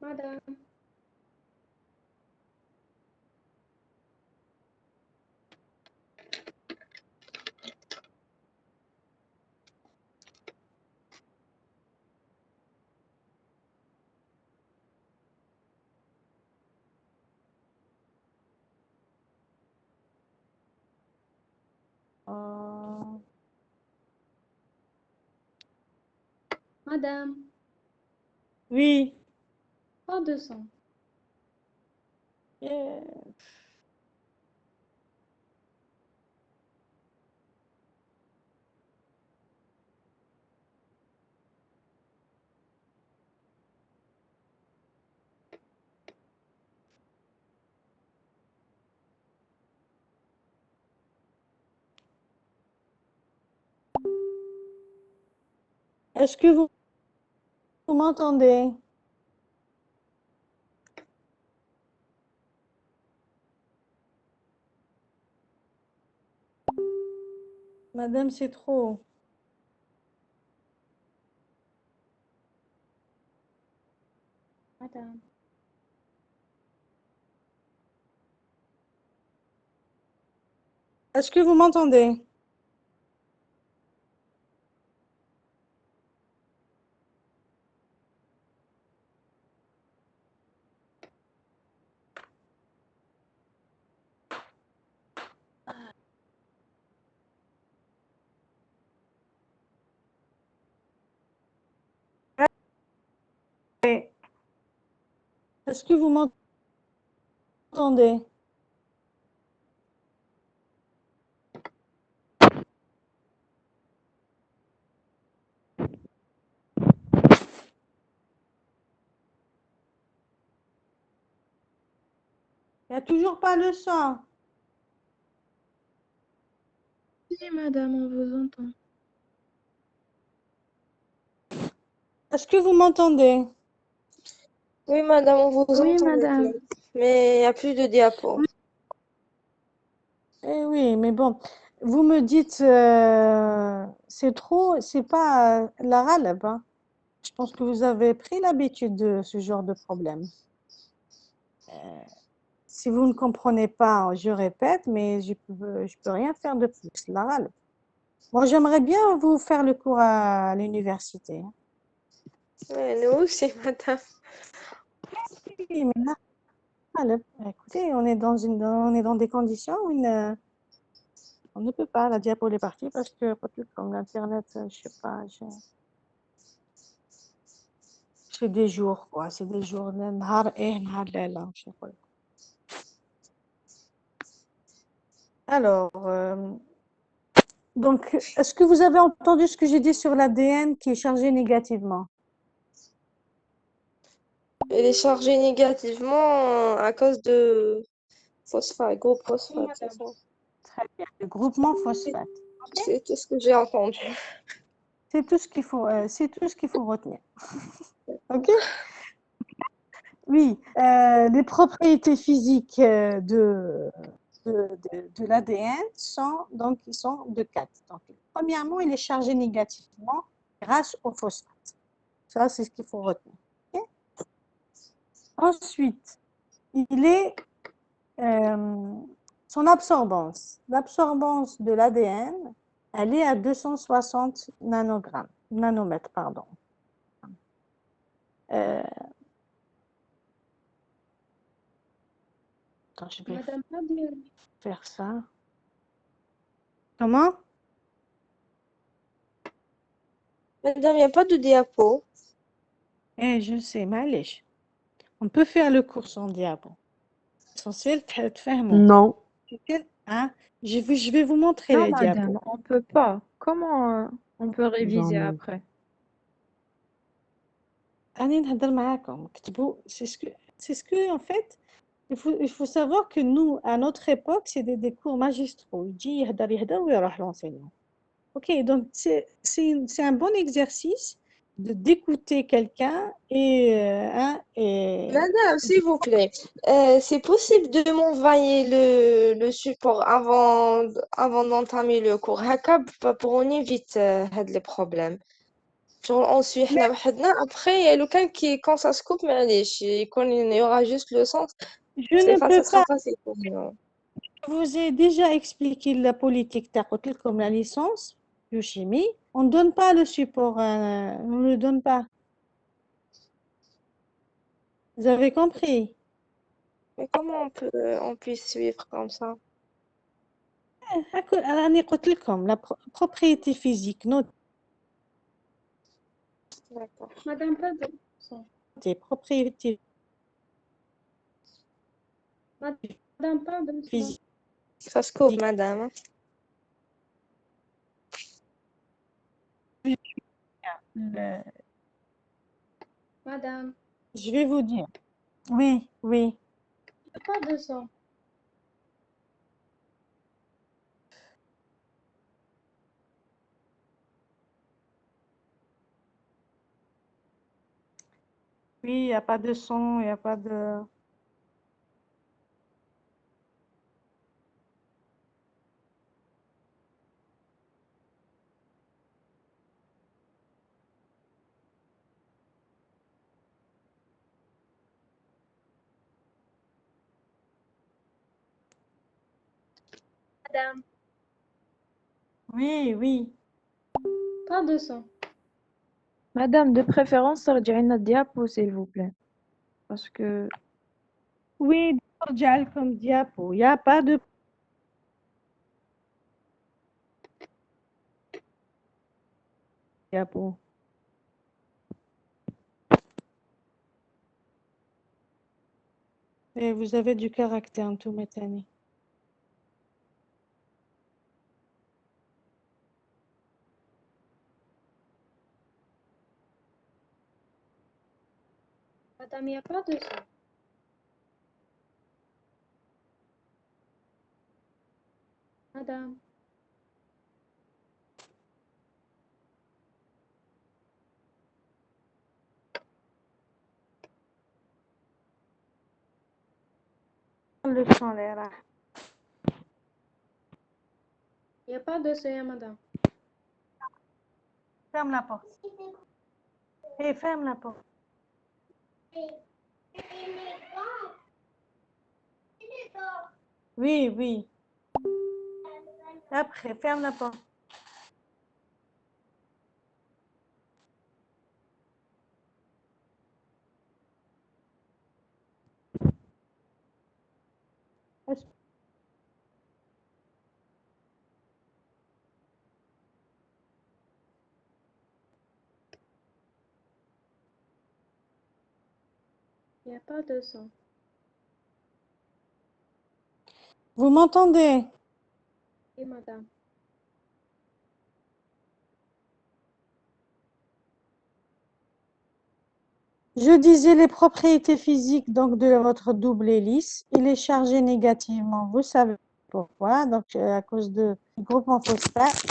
[SPEAKER 3] Madame. Madame.
[SPEAKER 1] Oui.
[SPEAKER 3] Pas de son.
[SPEAKER 1] Est-ce que vous m'entendez? Madame, c'est trop.
[SPEAKER 3] Madame.
[SPEAKER 1] Est-ce que vous m'entendez? Est-ce que vous m'entendez? Il n'y a toujours pas le sang.
[SPEAKER 4] Oui, madame, on vous entend.
[SPEAKER 1] Est-ce que vous m'entendez?
[SPEAKER 2] Oui, madame, on vous
[SPEAKER 4] Oui,
[SPEAKER 2] entend
[SPEAKER 4] madame.
[SPEAKER 2] maintenant. Mais il n'y a plus de diapo.
[SPEAKER 1] Eh oui, mais bon, vous me dites, c'est trop, c'est pas la râle, hein. Je pense que vous avez pris l'habitude de ce genre de problème. Si vous ne comprenez pas, je répète, mais je peux rien faire de plus. La râle. Moi, j'aimerais bien vous faire le cours à l'université.
[SPEAKER 2] Ouais, nous aussi, madame.
[SPEAKER 1] Oui, mais la râle, écoutez, on est dans des conditions où on ne peut pas. La diapo est partie parce que comme l'Internet, je sais pas, c'est des jours, quoi. C'est des jours. نهار إيه نهار لا، je sais pas. Alors, donc, est-ce que vous avez entendu ce que j'ai dit sur l'ADN qui est chargé négativement?
[SPEAKER 2] Elle est chargée négativement à cause de phosphate, groupe
[SPEAKER 3] Oui,
[SPEAKER 2] phosphate, c'est
[SPEAKER 3] madame.
[SPEAKER 2] ça.
[SPEAKER 1] Très bien. Le groupement phosphate.
[SPEAKER 2] C'est tout ce que j'ai entendu.
[SPEAKER 1] C'est tout ce qu'il faut, c'est tout ce qu'il faut retenir. OK? Oui, les propriétés physiques de l'ADN sont, donc, ils sont de 4. Donc, premièrement, il est chargé négativement grâce au phosphate. Ça, c'est ce qu'il faut retenir. OK? Ensuite, il est son absorbance. L'absorbance de l'ADN, elle est à 260 nanomètres, pardon. Attends, je vais
[SPEAKER 3] Madame, pas de...
[SPEAKER 1] faire ça. Comment?
[SPEAKER 2] Madame, il n'y a pas de diapo.
[SPEAKER 1] Eh, je sais, معليش. On peut faire le cours sans diapo. L'essentiel, تفهموا.
[SPEAKER 5] Non,
[SPEAKER 1] Hein? Je vais vous montrer
[SPEAKER 4] Non,
[SPEAKER 1] les diapos.
[SPEAKER 4] madame, on peut pas. Comment on peut réviser
[SPEAKER 5] jamais.
[SPEAKER 4] après?
[SPEAKER 1] أنا نهضر معاكم. اكتبوا. C'est ce que, en fait, il faut savoir que nous, à notre époque, c'est des cours magistraux. يجي يهدر ويروح l'enseignant. Ok, donc c'est un bon exercice d'écouter quelqu'un et
[SPEAKER 2] Madame, s'il vous plaît, c'est possible de m'envoyer le support avant d'entamer le cours. Haka, pour on évite les problèmes. Genre, on suit
[SPEAKER 1] mais
[SPEAKER 2] حنا وحدنا. Après, il y a le cas qui, quand ça se coupe, معليش, il y aura juste le sens.
[SPEAKER 1] je ne
[SPEAKER 2] Ça
[SPEAKER 1] peux
[SPEAKER 2] sera
[SPEAKER 1] pas.
[SPEAKER 2] facile pour nous.
[SPEAKER 1] Je vous ai déjà expliqué la politique تاع comme la licence biochimie. On ne donne pas le support, on ne le donne pas. Vous avez compris?
[SPEAKER 2] Mais comment on peut suivre comme ça?
[SPEAKER 1] راني قلت لكم la propriété physique,
[SPEAKER 2] D'accord.
[SPEAKER 3] Madame, pas de son.
[SPEAKER 1] notez propriété
[SPEAKER 3] Madame, pas de son.
[SPEAKER 1] physique.
[SPEAKER 2] Ça se coupe, madame.
[SPEAKER 3] Madame,
[SPEAKER 1] Je vais vous dire. Oui, oui.
[SPEAKER 3] pas de son.
[SPEAKER 1] Oui, il n'y a pas de son, il n'y a pas de...
[SPEAKER 3] Madame,
[SPEAKER 1] Oui, oui.
[SPEAKER 3] pas de son.
[SPEAKER 4] Madame, de préférence, رجعي لنا الديابو s'il vous plaît. Parce que
[SPEAKER 1] Oui, cordial comme diapo. Il n'y a pas de diapo. Et vous avez du caractère, tout Métani.
[SPEAKER 3] Madame, il n'y a pas de son. madame.
[SPEAKER 1] Le son, Léra.
[SPEAKER 3] Il n'y a pas de ça, madame.
[SPEAKER 1] Ferme la porte. Et ferme la porte. Oui, oui. Après, ferme la porte.
[SPEAKER 3] Il n'y a pas de son.
[SPEAKER 1] Vous m'entendez?
[SPEAKER 3] Oui, madame.
[SPEAKER 1] Je disais les propriétés physiques donc de votre double hélice. Il est chargé négativement. Vous savez pourquoi? Donc à cause du groupement phosphate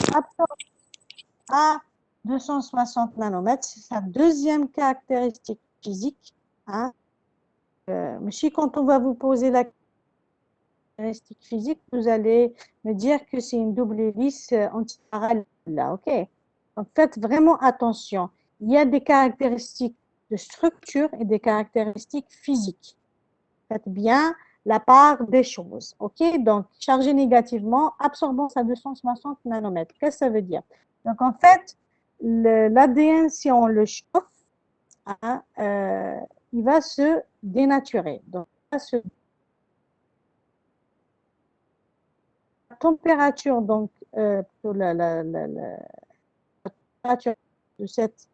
[SPEAKER 1] à 260 nanomètres. C'est sa deuxième caractéristique physique. Hein. Mais si quand on va vous poser la caractéristique physique, vous allez me dire que c'est une double hélice antiparallèle. Là, ok. Donc faites vraiment attention. Il y a des caractéristiques de structure et des caractéristiques physiques. Faites bien la part des choses. OK? Donc, chargé négativement, absorbance à 260 nanomètres. Qu'est-ce que ça veut dire? Donc, en fait, l'ADN, si on le chauffe, hein, il va se dénaturer. Donc, la température, donc, la température de cette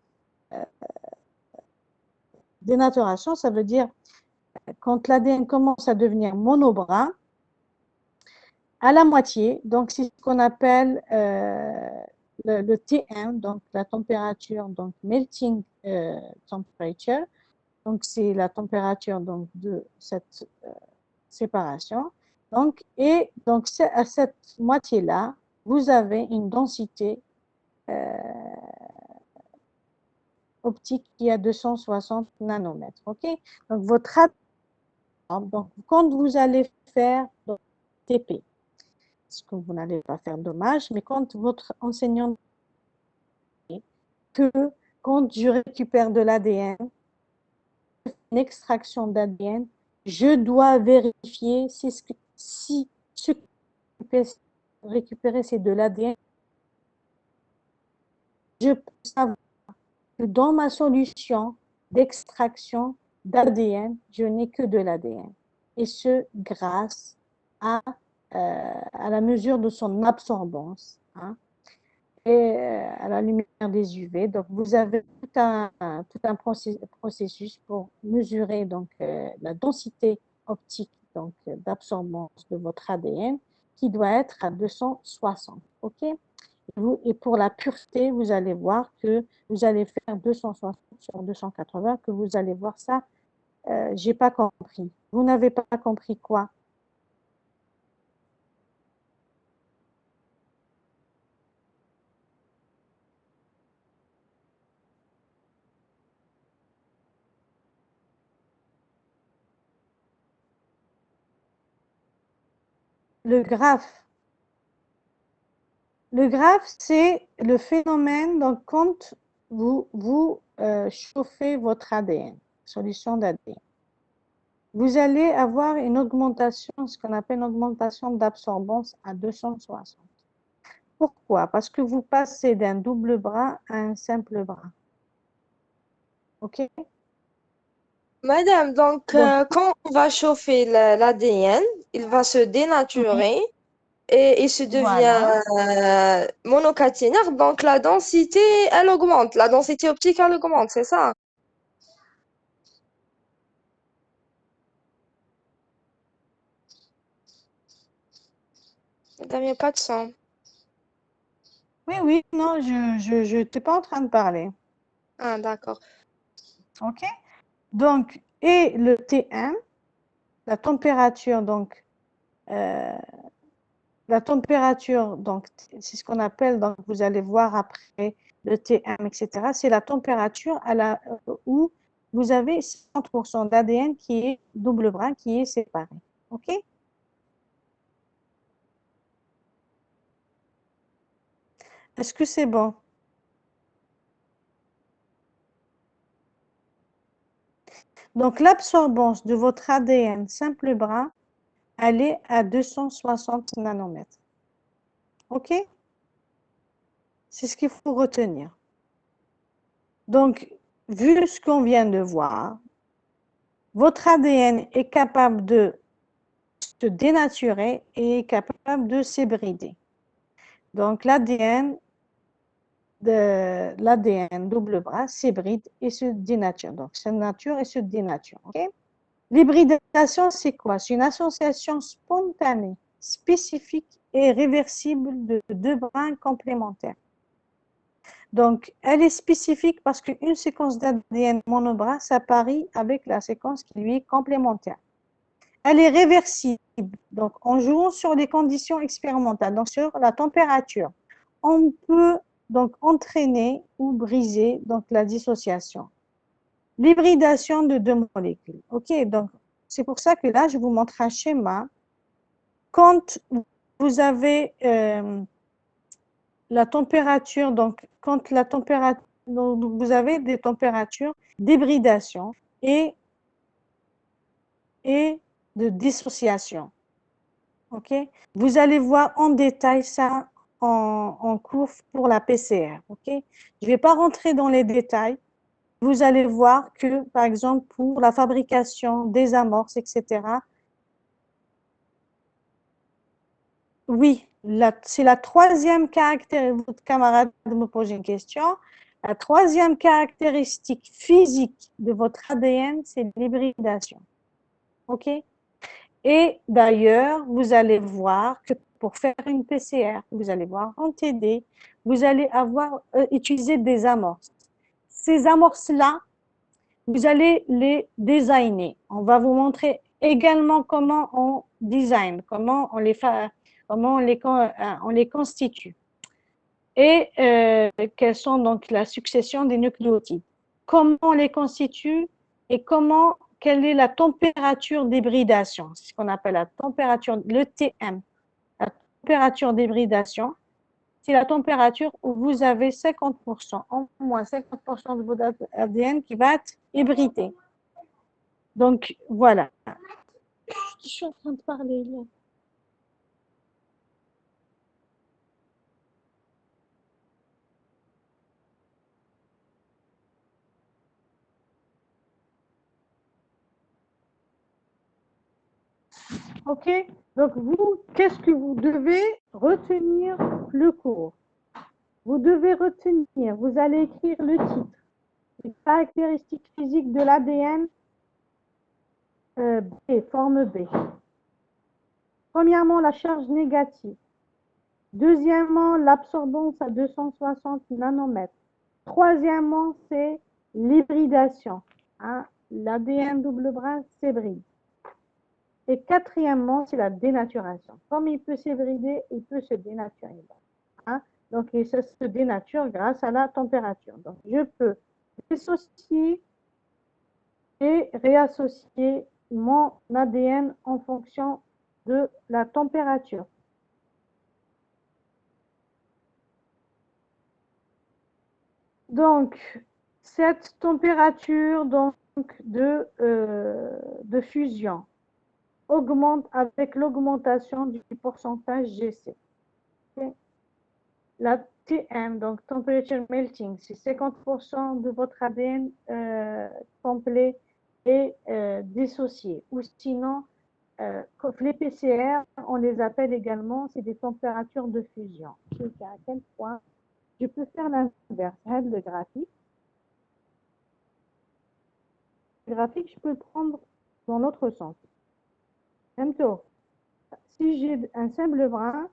[SPEAKER 1] dénaturation, ça veut dire quand l'ADN commence à devenir monobrin, à la moitié, donc c'est ce qu'on appelle le T1, donc la température, donc melting temperature, donc c'est la température donc, de cette séparation. Donc, et donc à cette moitié-là, vous avez une densité optique qui est à 260 nanomètres. Ok? Donc, donc, quand vous allez faire donc, TP, ce que vous n'allez pas faire dommage, mais quand votre enseignant que quand je récupère de l'ADN, une extraction d'ADN, je dois vérifier si ce que je peux récupérer, c'est de l'ADN. Je peux savoir que dans ma solution d'extraction d'ADN, je n'ai que de l'ADN. Et ce, grâce à la mesure de son absorbance. Hein, et à la lumière des UV. Donc, vous avez tout un processus pour mesurer donc, la densité optique donc, d'absorbance de votre ADN qui doit être à 260. OK? Et pour la pureté, vous allez voir que vous allez faire 260 sur 280, que vous allez voir ça. Je n'ai pas compris. Vous n'avez pas compris quoi? Le graphe. Le graphe, c'est le phénomène, donc quand vous chauffez votre ADN, solution d'ADN, vous allez avoir une augmentation, ce qu'on appelle une augmentation d'absorbance à 260. Pourquoi? Parce que vous passez d'un double bras à un simple bras. OK?
[SPEAKER 2] Madame, donc quand on va chauffer l'ADN, il va se dénaturer et il se devient
[SPEAKER 1] Voilà.
[SPEAKER 2] monocaténaire. Donc la densité, elle augmente. La densité optique, elle augmente, c'est ça? Madame, il n'y a pas de son.
[SPEAKER 1] Oui, oui, non, je n'étais pas en train de parler.
[SPEAKER 2] Ah, d'accord.
[SPEAKER 1] OK? Donc, et le T1, la température, donc, la température, donc c'est ce qu'on appelle, donc vous allez voir après le TM, etc. C'est la température où vous avez 50% d'ADN qui est double brin, qui est séparé. OK? Est-ce que c'est bon? Donc, l'absorbance de votre ADN simple brin, elle est à 260 nanomètres. OK? C'est ce qu'il faut retenir. Donc, vu ce qu'on vient de voir, votre ADN est capable de se dénaturer et est capable de s'hybrider. Donc, l'ADN double bras s'hybride et se dénature. Donc, se nature et se dénature. Okay? L'hybridation, c'est quoi? C'est une association spontanée, spécifique et réversible de deux brins complémentaires. Donc, elle est spécifique parce qu'une séquence d'ADN monobras s'apparie avec la séquence qui lui est complémentaire. Elle est réversible, donc en jouant sur les conditions expérimentales, donc sur la température. On peut donc entraîner ou briser donc la dissociation. L'hybridation de deux molécules. OK, donc c'est pour ça que là, je vous montre un schéma. Quand vous avez la température, donc quand la température, donc vous avez des températures d'hybridation et de dissociation. OK? Vous allez voir en détail ça en cours pour la PCR. OK? Je ne vais pas rentrer dans les détails. Vous allez voir que, par exemple, pour la fabrication des amorces, etc., oui, c'est la troisième caractéristique. Votre camarade me pose une question. La troisième caractéristique physique de votre ADN, c'est l'hybridation. OK? Et d'ailleurs, vous allez voir que pour faire une PCR, vous allez voir en TD, vous allez avoir utilisé des amorces. Ces amorces-là, vous allez les designer. On va vous montrer également comment on design, comment on les constitue. Et quelles sont donc la succession des nucléotides. Comment on les constitue et quelle est la température d'hybridation. C'est ce qu'on appelle la température, le TM. La température d'hybridation, c'est la température où vous avez 50%, au moins 50% de votre ADN qui va être hybridé. Donc, voilà. Je suis en train de parler là. OK? Donc, vous, qu'est-ce que vous devez retenir le cours? Vous devez retenir, vous allez écrire le titre, les caractéristiques physiques de l'ADN B, forme B. Premièrement, la charge négative. Deuxièmement, l'absorbance à 260 nanomètres. Troisièmement, c'est l'hybridation. Hein? L'ADN double brin s'hybride. Et quatrièmement, c'est la dénaturation. Comme il peut s'hybrider, il peut se dénaturer. Hein? Donc, ça se dénature grâce à la température. Donc, je peux dissocier et réassocier mon ADN en fonction de la température. Donc, cette température donc, de fusion augmente avec l'augmentation du pourcentage GC. Okay? La TM, donc temperature melting, c'est 50% de votre ADN complet et dissocié. Ou sinon, les PCR, on les appelle également, c'est des températures de fusion. À quel point je peux faire l'inverse. Le graphique. Le graphique, je peux le prendre dans l'autre sens. Même tour. Si j'ai un simple brin,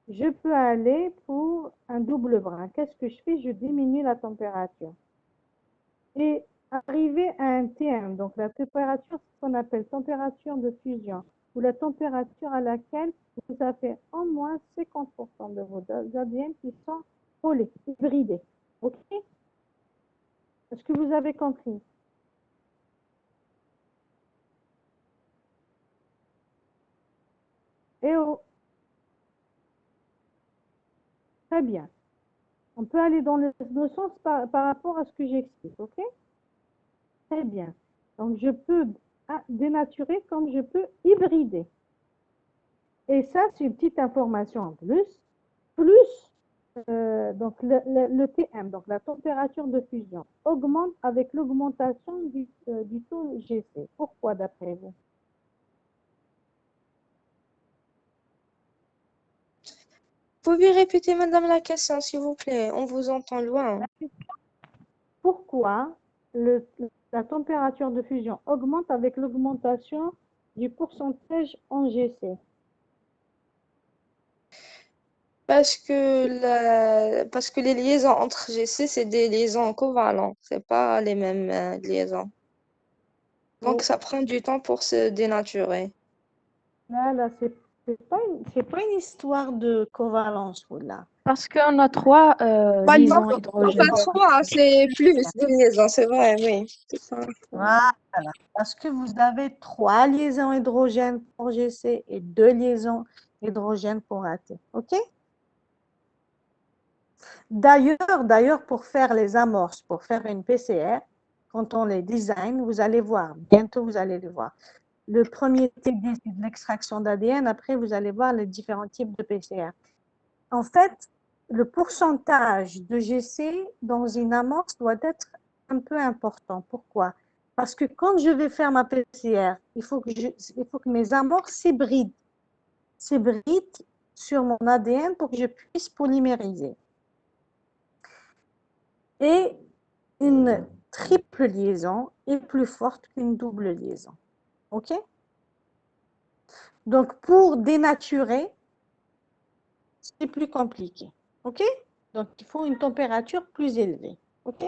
[SPEAKER 1] je peux aller pour un double brin. Qu'est-ce que je fais? Je diminue la température. Et arriver à un TM, donc la température, c'est ce qu'on appelle température de fusion. ou la température à laquelle vous avez en moins 50% de vos ADN qui sont collés, hybridés. OK? Est-ce que vous avez compris? Et oh, très bien. On peut aller dans le sens par rapport à ce que j'explique. OK? Très bien. Donc, je peux dénaturer comme je peux hybrider. Et ça, c'est une petite information en plus. Plus, donc le TM, donc la température de fusion, augmente avec l'augmentation du taux GC. Pourquoi d'après vous?
[SPEAKER 2] Pouvez répéter, madame, la question, s'il vous plaît? On vous entend loin.
[SPEAKER 1] Pourquoi la température de fusion augmente avec l'augmentation du pourcentage en GC?
[SPEAKER 2] Parce que les liaisons entre GC, c'est des liaisons covalentes. C'est pas les mêmes liaisons. Donc, ça prend du temps pour se dénaturer.
[SPEAKER 1] Là, c'est pas une histoire de covalence, là.
[SPEAKER 4] Parce qu'on a trois liaisons
[SPEAKER 2] Non,
[SPEAKER 4] hydrogènes.
[SPEAKER 2] pas trois, c'est plus de liaisons, c'est vrai, oui. C'est ça.
[SPEAKER 1] Voilà. Parce que vous avez 3 liaisons hydrogènes pour GC et 2 liaisons hydrogènes pour AT. OK? D'ailleurs, pour faire les amorces, pour faire une PCR, quand on les design, vous allez voir, bientôt vous allez les voir. Le premier TD, c'est de l'extraction d'ADN. Après, vous allez voir les différents types de PCR. En fait, le pourcentage de GC dans une amorce doit être un peu important. Pourquoi? Parce que quand je vais faire ma PCR, il faut que mes amorces s'hybrident sur mon ADN pour que je puisse polymériser. Et une triple liaison est plus forte qu'une double liaison. OK? Donc, pour dénaturer, c'est plus compliqué. OK? Donc, il faut une température plus élevée. OK?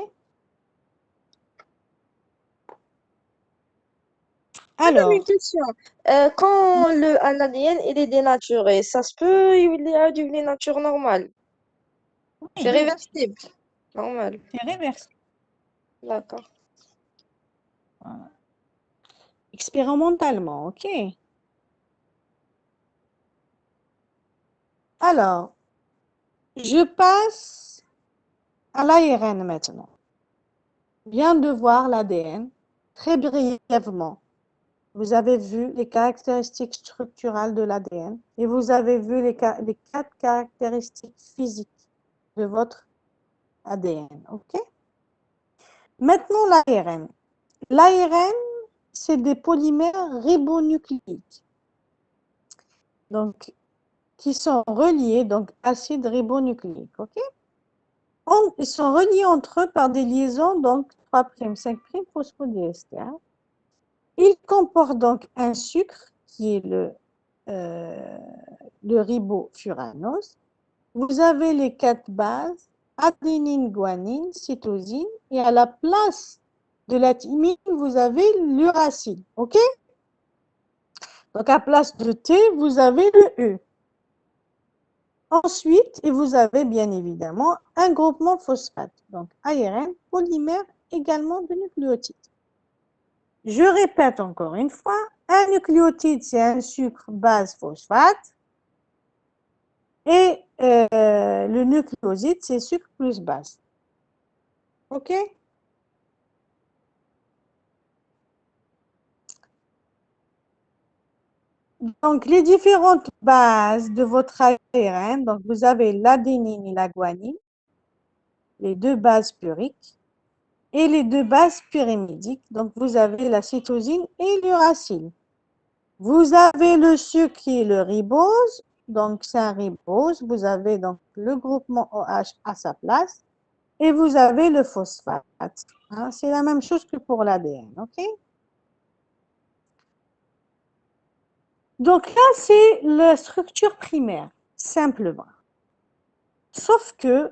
[SPEAKER 1] Alors,
[SPEAKER 2] Une question. Quand un ADN il est dénaturé, ça se peut, il y a du nature normale. C'est
[SPEAKER 1] oui,
[SPEAKER 2] réversible. Normal.
[SPEAKER 1] c'est réversible.
[SPEAKER 2] D'accord.
[SPEAKER 1] Voilà. Expérimentalement, OK? Alors, je passe à l'ARN maintenant. On vient de voir l'ADN très brièvement. Vous avez vu les caractéristiques structurales de l'ADN et vous avez vu les 4 caractéristiques physiques de votre ADN. OK? Maintenant, l'ARN. L'ARN, c'est des polymères ribonucléiques. Donc, qui sont reliés, donc acides ribonucléiques. OK? Ils sont reliés entre eux par des liaisons, donc 3', 5' phosphodiester. Ils comportent donc un sucre qui est le ribofuranose. Vous avez les 4 bases, adénine, guanine, cytosine, et à la place de la thymine, vous avez l'uracile. OK? Donc, à place de T, vous avez le E. Ensuite, et vous avez bien évidemment un groupement phosphate, donc ARN, polymère également de nucléotides. Je répète encore une fois, un nucléotide, c'est un sucre base phosphate, et le nucléoside, c'est sucre plus base. OK? Donc, les différentes bases de votre ARN, donc vous avez l'adénine et la guanine, les 2 bases puriques, et les 2 bases pyrimidiques. Donc, vous avez la cytosine et l'uracile. Vous avez le sucre qui est le ribose. Donc, c'est un ribose. Vous avez donc le groupement OH à sa place. Et vous avez le phosphate. Hein, c'est la même chose que pour l'ADN. OK? Donc là, c'est la structure primaire, simplement. Sauf que,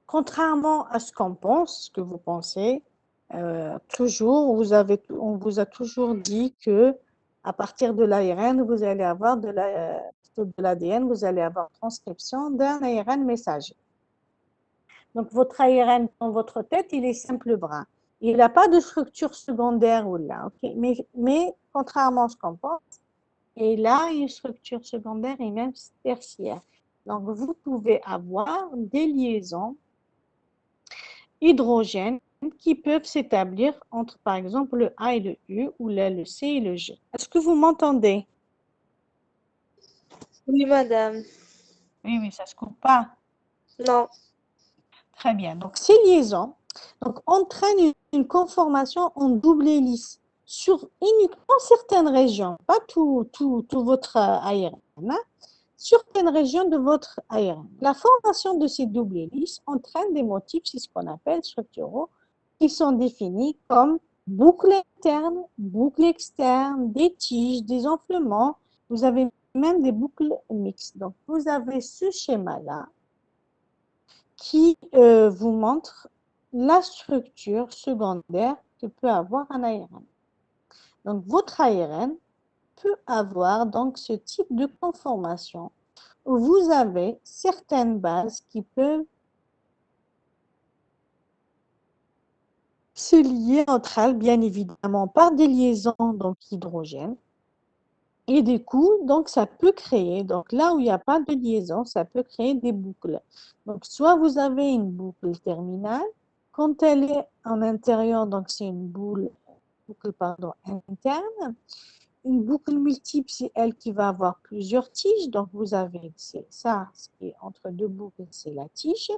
[SPEAKER 1] contrairement à ce qu'on pense, ce que vous pensez, toujours, on vous a toujours dit que à partir de l'ARN, vous allez avoir de l'ADN, vous allez avoir transcription d'un ARN messager. Donc, votre ARN dans votre tête, il est simple bras. Il n'a pas de structure secondaire ou là, okay? Mais contrairement à ce qu'on pense, il a une structure secondaire et même tertiaire. Donc, vous pouvez avoir des liaisons hydrogènes qui peuvent s'établir entre, par exemple, le A et le U ou le C et le G. Est-ce que vous m'entendez?
[SPEAKER 2] Oui, madame.
[SPEAKER 1] Oui, ça ne se coupe pas.
[SPEAKER 2] Non.
[SPEAKER 1] Très bien. Donc, ces liaisons entraînent une conformation en double hélice sur uniquement certaines régions, pas tout votre ARN, hein, certaines régions de votre ARN. La formation de ces doubles hélices entraîne des motifs, c'est ce qu'on appelle structuraux, qui sont définis comme boucles internes, boucles externes, des tiges, des enflements. Vous avez même des boucles mixtes. Donc, vous avez ce schéma-là qui vous montre la structure secondaire que peut avoir un ARN. Donc, votre ARN peut avoir donc ce type de conformation où vous avez certaines bases qui peuvent se lier entre elles, bien évidemment, par des liaisons donc hydrogènes. Et du coup, donc, ça peut créer, donc là où il n'y a pas de liaison, ça peut créer des boucles. Donc, soit vous avez une boucle terminale, quand elle est en intérieur, donc c'est une boucle interne. Une boucle multiple, c'est elle qui va avoir plusieurs tiges. Donc, vous avez ça, ce qui est entre deux boucles, c'est la tige.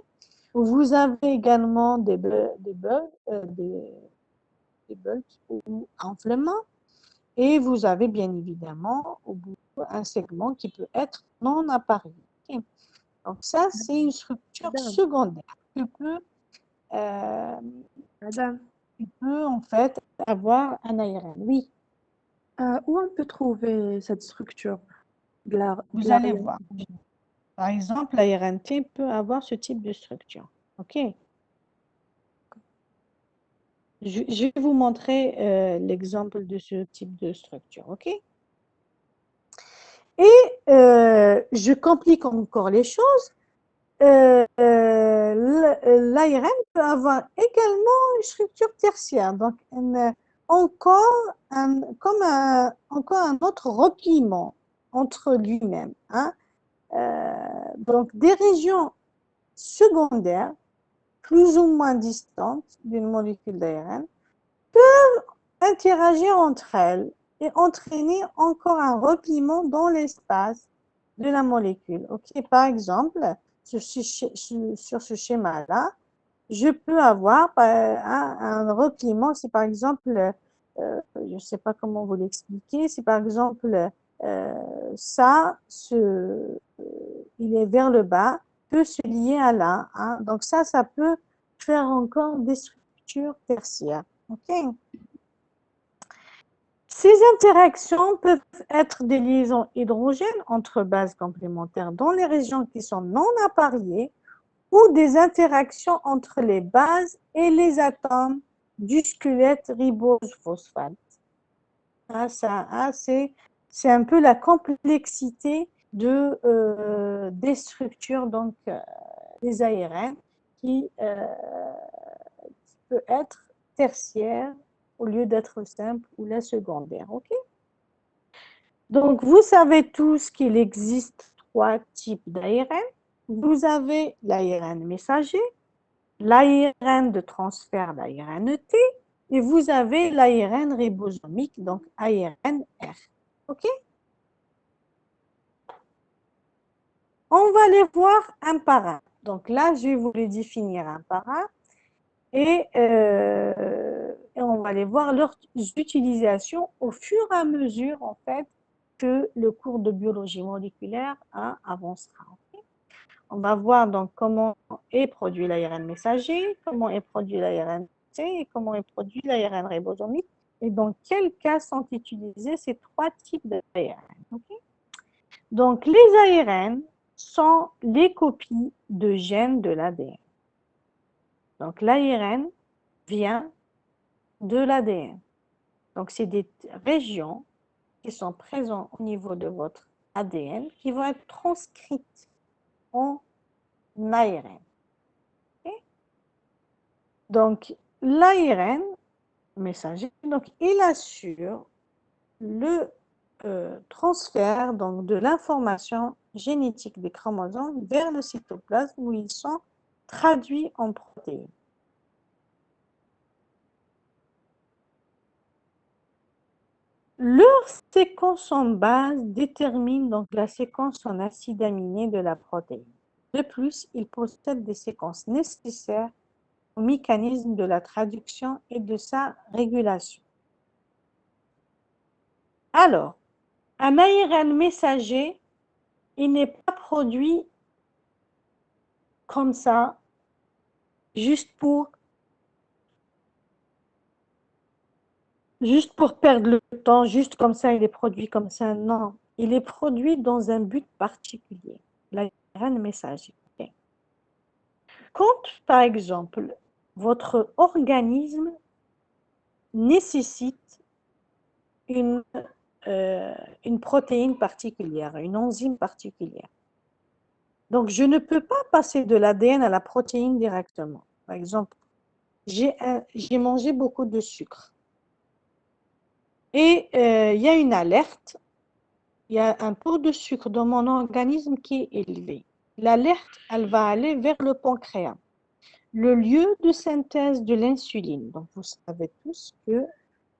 [SPEAKER 1] Vous avez également des bulbes ou enflements. Et vous avez bien évidemment au bout un segment qui peut être non appareillé. Okay. Donc ça, c'est une structure secondaire qui peut en fait avoir un ARN. Oui.
[SPEAKER 4] Où on peut trouver cette structure de
[SPEAKER 1] Vous allez voir. Par exemple, l'ARNT peut avoir ce type de structure. OK. Je vais vous montrer l'exemple de ce type de structure. OK. Et je complique encore les choses. L'ARN peut avoir également une structure tertiaire, donc encore un autre repliement entre lui-même. Hein. Donc des régions secondaires, plus ou moins distantes d'une molécule d'ARN, peuvent interagir entre elles et entraîner encore un repliement dans l'espace de la molécule. Okay. Par exemple, sur ce schéma-là, je peux avoir un repliement, c'est par exemple, je ne sais pas comment vous l'expliquer, c'est par exemple ça, il est vers le bas, peut se lier à là. Hein. Donc ça peut faire encore des structures tertiaires. Okay. Ces interactions peuvent être des liaisons hydrogènes entre bases complémentaires dans les régions qui sont non appariées ou des interactions entre les bases et les atomes du squelette ribose-phosphate. C'est un peu la complexité des structures, donc des ARN qui peut être tertiaire au lieu d'être simple ou la secondaire. OK? Donc, vous savez tous qu'il existe 3 types d'ARN. Vous avez l'ARN messager, l'ARN de transfert d'ARN T, et vous avez l'ARN ribosomique, donc ARN-R. OK? On va les voir un par un. Donc là, je vais vous les définir un par un. Et on va aller voir leurs utilisations au fur et à mesure, en fait, que le cours de biologie moléculaire avancera. Okay. On va voir donc comment est produit l'ARN messager, comment est produit l'ARN T et comment est produit l'ARN ribosomique et dans quel cas sont utilisés ces 3 types d'ARN. Okay. Donc, les ARN sont les copies de gènes de l'ADN. Donc, l'ARN vient de l'ADN. Donc, c'est des régions qui sont présentes au niveau de votre ADN qui vont être transcrites en ARN. Okay? Donc, l'ARN messager, donc, il assure le transfert donc, de l'information génétique des chromosomes vers le cytoplasme où ils sont traduits en protéines. Leur séquence en base détermine donc la séquence en acides aminés de la protéine. De plus, ils possèdent des séquences nécessaires au mécanisme de la traduction et de sa régulation. Alors, un ARN messager, il n'est pas produit comme ça, juste pour perdre le temps, juste comme ça, il est produit comme ça. Non, il est produit dans un but particulier, l'ARN messager. Okay. Quand, par exemple, votre organisme nécessite une protéine particulière, une enzyme particulière. Donc, je ne peux pas passer de l'ADN à la protéine directement. Par exemple, j'ai mangé beaucoup de sucre. Et il y a une alerte, il y a un taux de sucre dans mon organisme qui est élevé. L'alerte, elle va aller vers le pancréas, le lieu de synthèse de l'insuline. Donc, vous savez tous que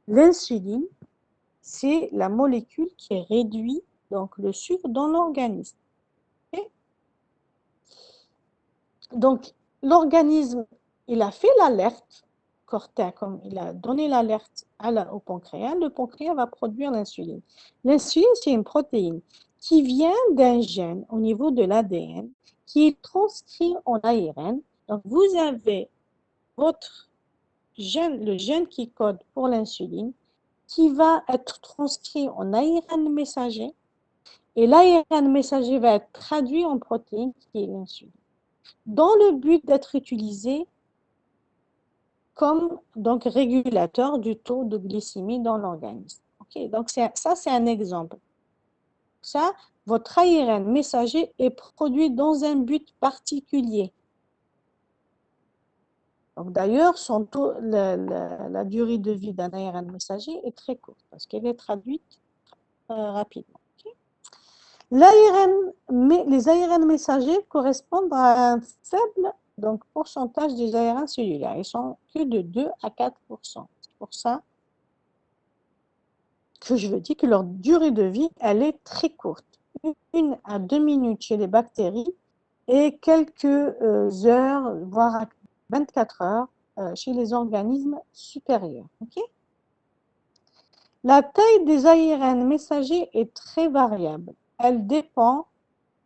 [SPEAKER 1] l'insuline, c'est la molécule qui réduit donc, le sucre dans l'organisme. Okay? Donc, l'organisme, il a fait l'alerte, comme il a donné l'alerte au pancréas, le pancréas va produire l'insuline. L'insuline, c'est une protéine qui vient d'un gène au niveau de l'ADN, qui est transcrit en ARN. Donc, vous avez votre gène, le gène qui code pour l'insuline, qui va être transcrit en ARN messager, et l'ARN messager va être traduit en protéine qui est l'insuline, dans le but d'être utilisé comme donc, régulateur du taux de glycémie dans l'organisme. Okay? Donc, ça, c'est un exemple. Ça, votre ARN messager est produit dans un but particulier. Donc, d'ailleurs, la durée de vie d'un ARN messager est très courte parce qu'elle est traduite rapidement. Okay? Les ARN messagers correspondent à un faible pourcentage des ARN cellulaires. Ils sont que de 2 à 4%. C'est pour ça que je veux dire que leur durée de vie, elle est très courte. 1 à 2 minutes chez les bactéries et quelques heures, voire 24 heures chez les organismes supérieurs. Okay? La taille des ARN messagers est très variable. Elle dépend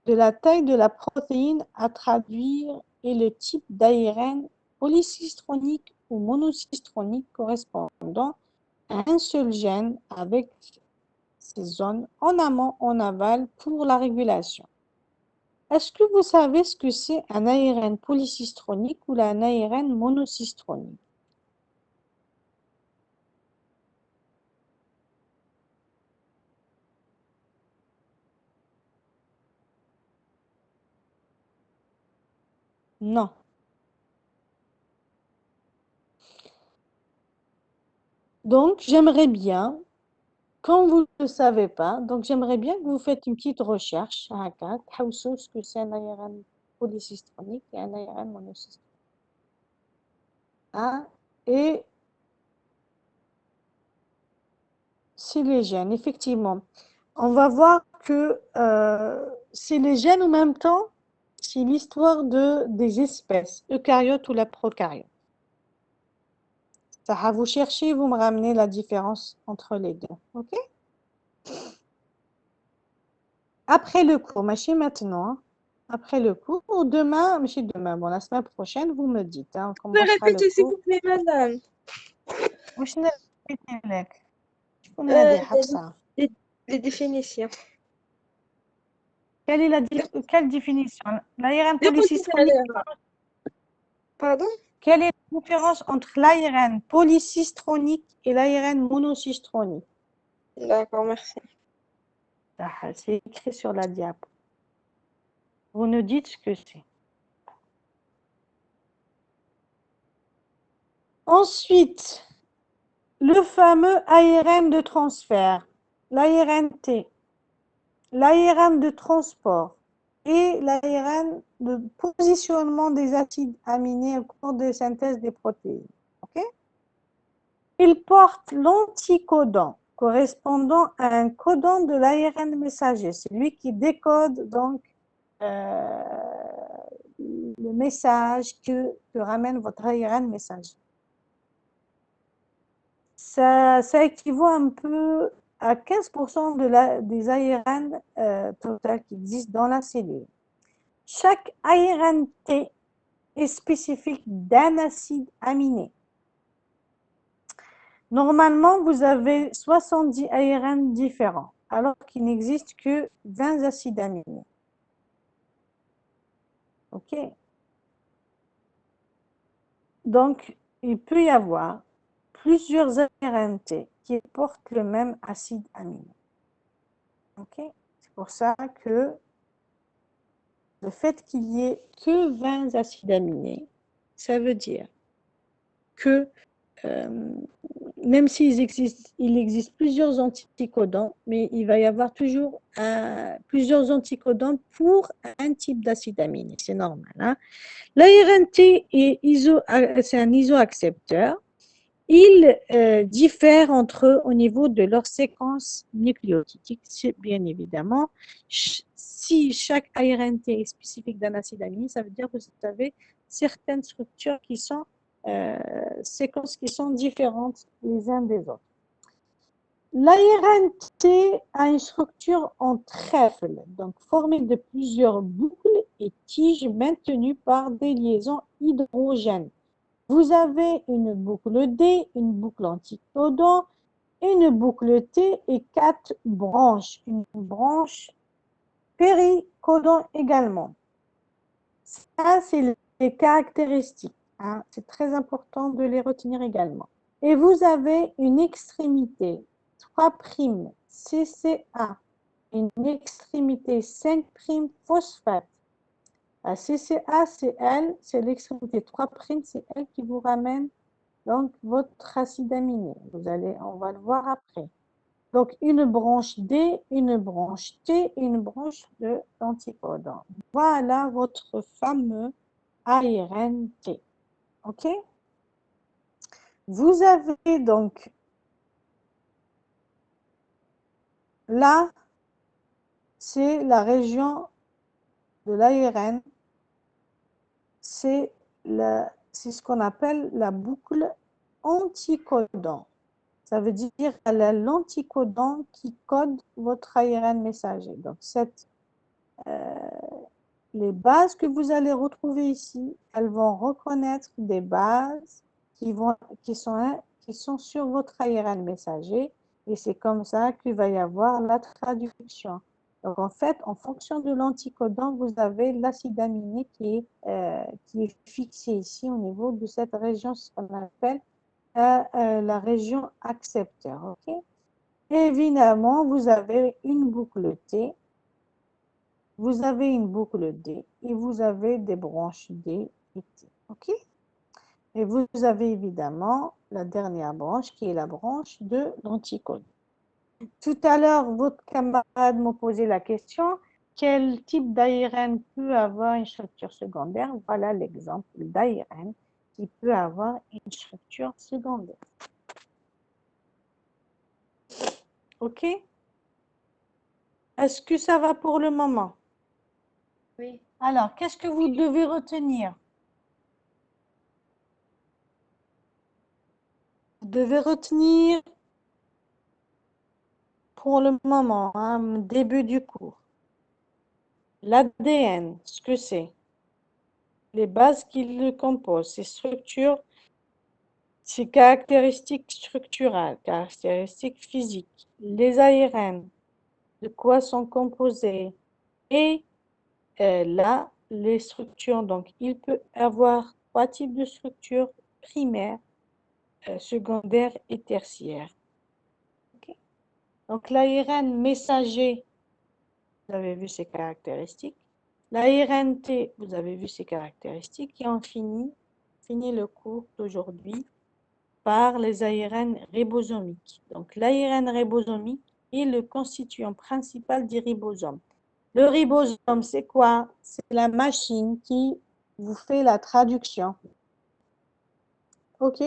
[SPEAKER 1] de la taille de la protéine à traduire et le type d'ARN polycistronique ou monocistronique correspondant à un seul gène avec ces zones en amont, en aval pour la régulation. Est-ce que vous savez ce que c'est un ARN polycistronique ou un ARN monocistronique? Non. Donc, j'aimerais bien, quand vous ne le savez pas, donc j'aimerais bien que vous faites une petite recherche à ce que c'est un ARN polycistronique et un ARN monocistronique. Hein? Et c'est les gènes, effectivement. On va voir que c'est les gènes en même temps, c'est l'histoire des espèces, eucaryotes ou la prokaryote. Ça va vous chercher, vous me ramenez la différence entre les deux. OK? Après le cours, machine maintenant. Hein. Après le cours, ou demain, machine demain, bon, la semaine prochaine, vous me dites. Hein, on
[SPEAKER 2] Vous pouvez
[SPEAKER 1] commencera
[SPEAKER 2] répéter,
[SPEAKER 1] le
[SPEAKER 2] s'il
[SPEAKER 1] cours.
[SPEAKER 2] vous plaît, madame.
[SPEAKER 1] واش نريبيتي لك؟ شكون هذه حفصة؟
[SPEAKER 2] Les définitions.
[SPEAKER 1] Quelle est quelle définition? L'ARN
[SPEAKER 2] Les
[SPEAKER 1] polycistronique.
[SPEAKER 2] Pardon?
[SPEAKER 1] quelle est la différence entre l'ARN polycistronique et l'ARN monocistronique?
[SPEAKER 2] D'accord, merci.
[SPEAKER 1] Ah, c'est écrit sur la diapo. Vous nous dites ce que c'est. Ensuite, le fameux ARN de transfert, l'ARN-T, l'ARN de transport et l'ARN de positionnement des acides aminés au cours de synthèse des protéines. Okay? Il porte l'anticodon correspondant à un codon de l'ARN messager, celui qui décode donc le message que ramène votre ARN messager. Ça équivaut un peu à 15% des ARN total qui existent dans la cellule. Chaque ARN T est spécifique d'un acide aminé. Normalement, vous avez 70 ARN différents, alors qu'il n'existe que 20 acides aminés. OK? Donc, il peut y avoir plusieurs ARN T qui portent le même acide aminé. OK? C'est pour ça que le fait qu'il n'y ait que 20 acides aminés, ça veut dire que même s'il existe plusieurs anticodons, mais il va y avoir toujours plusieurs anticodons pour un type d'acide aminé. C'est normal. Hein? L'ARNT c'est un isoaccepteur. Ils diffèrent entre eux au niveau de leur séquence nucléotidique, bien évidemment. Si chaque ARNT est spécifique d'un acide aminé, ça veut dire que vous avez certaines structures qui sont séquences qui sont différentes les uns des autres. L'ARNT a une structure en trèfle, donc formée de plusieurs boucles et tiges maintenues par des liaisons hydrogènes. Vous avez une boucle D, une boucle anticodon, une boucle T et 4 branches. Une branche péricodon également. Ça, c'est les caractéristiques. Hein. C'est très important de les retenir également. Et vous avez une extrémité 3' CCA, une extrémité 5' phosphate. La CCA, c'est l'extrémité 3', c'est elle qui vous ramène donc votre acide aminé. On va le voir après. Donc, une branche D, une branche T et une branche de l'anticodon. Voilà votre fameux ARNT. OK? Vous avez donc là, c'est la région de l'ARN. C'est ce qu'on appelle la boucle anticodon. Ça veut dire l'anticodon qui code votre ARN messager. Donc, les bases que vous allez retrouver ici, elles vont reconnaître des bases qui sont sur votre ARN messager. Et c'est comme ça qu'il va y avoir la traduction. Donc, en fait, en fonction de l'anticodon, vous avez l'acide aminé qui est fixé ici au niveau de cette région, ce qu'on appelle la région accepteur. Okay? Évidemment, vous avez une boucle T, vous avez une boucle D et vous avez des branches D et T. OK? Et vous avez évidemment la dernière branche qui est la branche de l'anticodon. Tout à l'heure, votre camarade m'a posé la question, quel type d'ARN peut avoir une structure secondaire? Voilà l'exemple d'ARN qui peut avoir une structure secondaire. OK? Est-ce que ça va pour le moment?
[SPEAKER 3] Oui.
[SPEAKER 1] Alors, qu'est-ce que vous devez retenir? Vous devez retenir pour le moment, hein, début du cours, l'ADN, ce que c'est, les bases qui le composent, ses structures, ses caractéristiques structurales, caractéristiques physiques, les ARN, de quoi sont composés, et là, les structures. Donc, il peut avoir trois types de structures primaires, secondaires et tertiaires. Ok. Donc, l'ARN messager, vous avez vu ses caractéristiques. L'ARNT, vous avez vu ses caractéristiques. Et on finit le cours d'aujourd'hui par les ARN ribosomiques. Donc, l'ARN ribosomique est le constituant principal du ribosome. Le ribosome, c'est quoi? C'est la machine qui vous fait la traduction. OK?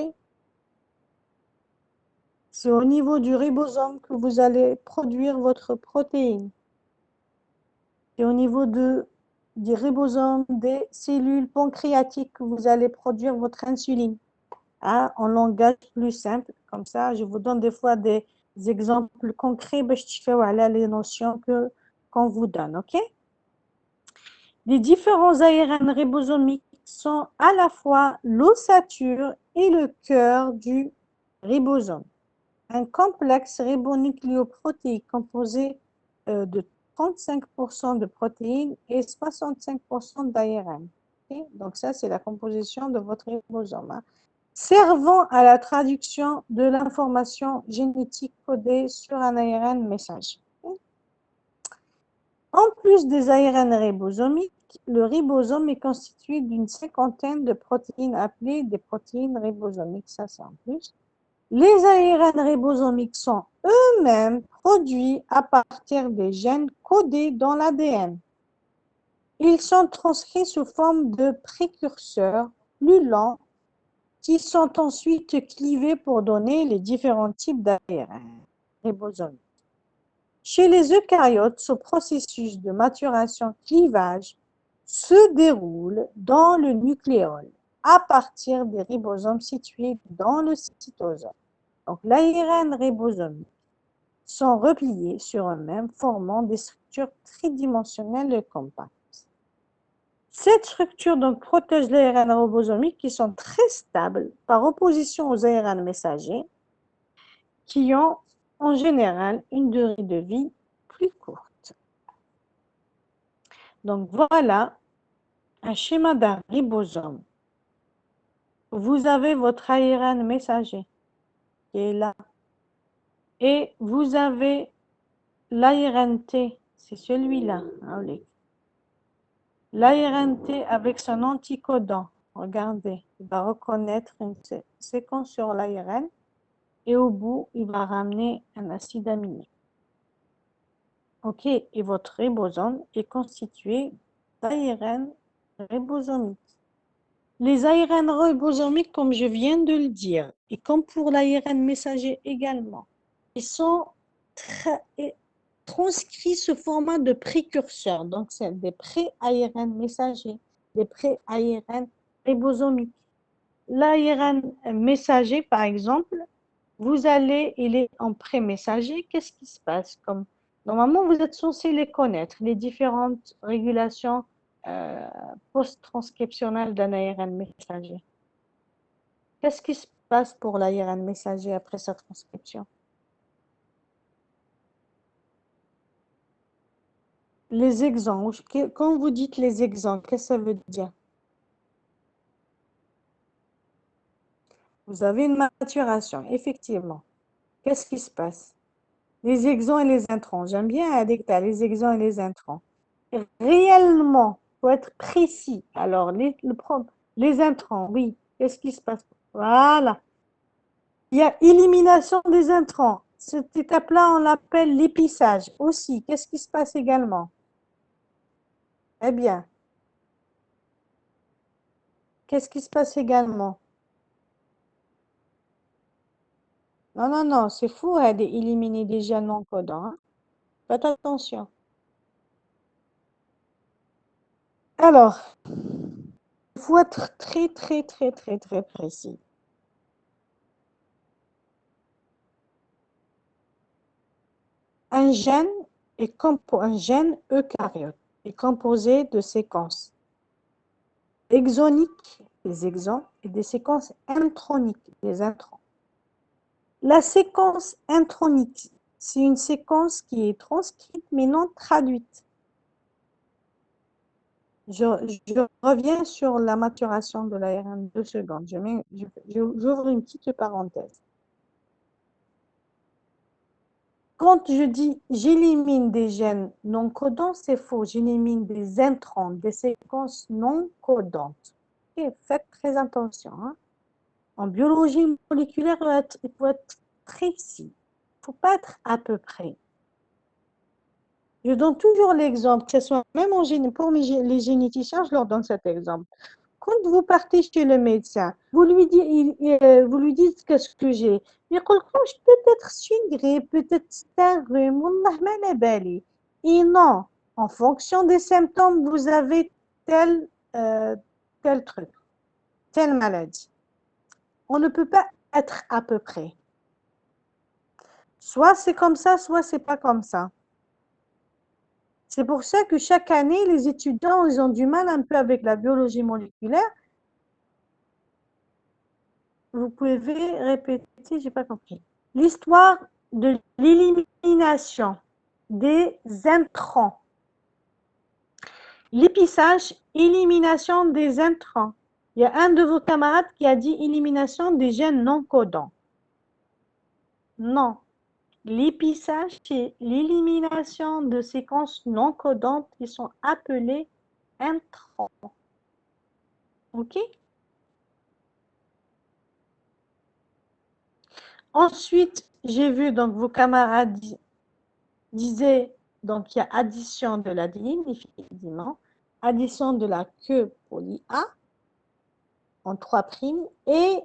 [SPEAKER 1] C'est au niveau du ribosome que vous allez produire votre protéine. C'est au niveau du ribosome des cellules pancréatiques que vous allez produire votre insuline. Ah, en langage plus simple, comme ça, je vous donne des fois des exemples concrets, les notions qu'on vous donne, OK? Les différents ARN ribosomiques sont à la fois l'ossature et le cœur du ribosome. Un complexe ribonucléoprotéique composé de 35% de protéines et 65% d'ARN. Okay? Donc ça, c'est la composition de votre ribosome. Hein. Servant à la traduction de l'information génétique codée sur un ARN messager. Okay? En plus des ARN ribosomiques, le ribosome est constitué d'une cinquantaine de protéines appelées des protéines ribosomiques. Ça, c'est en plus. Les ARN ribosomiques sont eux-mêmes produits à partir des gènes codés dans l'ADN. Ils sont transcrits sous forme de précurseurs plus lents qui sont ensuite clivés pour donner les différents types d'ARN ribosomiques. Chez les eucaryotes, ce processus de maturation-clivage se déroule dans le nucléole à partir des ribosomes situés dans le cytosol. Donc, l'ARN ribosomique sont repliés sur eux-mêmes, formant des structures tridimensionnelles compactes. Cette structure donc protège les ARN ribosomiques qui sont très stables par opposition aux ARN messagers qui ont en général une durée de vie plus courte. Donc voilà un schéma d'un ribosome. Vous avez votre ARN messager qui est là. Et vous avez l'ARNT, c'est celui-là. L'ARNT avec son anticodant, regardez, il va reconnaître une séquence sur l'ARN et au bout, il va ramener un acide aminé. OK, et votre ribosome est constitué d'ARN ribosomiques. Les ARN ribosomiques, comme je viens de le dire, et comme pour l'ARN messager également, ils sont transcrits sous format de précurseurs. Donc, c'est des pré-ARN messagers, des pré-ARN ribosomiques. L'ARN messager, par exemple, il est en pré-messager. Qu'est-ce qui se passe? Normalement, vous êtes censé les connaître, les différentes régulations post-transcriptionnelles d'un ARN messager. Qu'est-ce qui se passe pour l'ARN messager après sa transcription? Les exons, quand vous dites les exons, qu'est-ce que ça veut dire? Vous avez une maturation, effectivement. Qu'est-ce qui se passe? Les exons et les introns. J'aime bien les exons et les introns. Réellement, il faut être précis. Alors, les introns, oui. Qu'est-ce qui se passe? Voilà. Il y a élimination des introns. Cette étape-là, on l'appelle l'épissage aussi. Qu'est-ce qui se passe également? Eh bien, qu'est-ce qui se passe également? Non, non, non, c'est fou d'éliminer des gènes non codants. Hein? Faites attention. Alors, il faut être très, très, très, très, très précis. Un gène eucaryote est composé de séquences exoniques, des exons, et des séquences introniques, des introns. La séquence intronique, c'est une séquence qui est transcrite mais non traduite. Je, je reviens sur la maturation de l'ARN 2 secondes. J'ouvre une petite parenthèse. Quand je dis j'élimine des gènes non codants, c'est faux. J'élimine des introns, des séquences non codantes. Et faites très attention. Hein. En biologie moléculaire, il faut être précis. Il ne faut pas être à peu près. Je donne toujours l'exemple, que ce soit même pour les généticiens, je leur donne cet exemple. Quand vous partez chez le médecin, vous lui dites qu'est-ce que j'ai. Il dit peut-être c'est une grippe, peut-être c'est un rhume, wallah ma la bali. Et non, en fonction des symptômes, vous avez tel truc, telle maladie. On ne peut pas être à peu près. Soit c'est comme ça, soit c'est pas comme ça. C'est pour ça que chaque année, les étudiants, ils ont du mal un peu avec la biologie moléculaire. Vous pouvez répéter, j'ai pas compris. L'histoire de l'élimination des intrants. L'épissage, élimination des intrants. Il y a un de vos camarades qui a dit élimination des gènes non codants. Non. L'épissage, c'est l'élimination de séquences non codantes qui sont appelées intrants. OK? Ensuite, j'ai vu, donc vos camarades disaient, donc il y a addition de l'adénine, effectivement, addition de la queue poly A en 3', et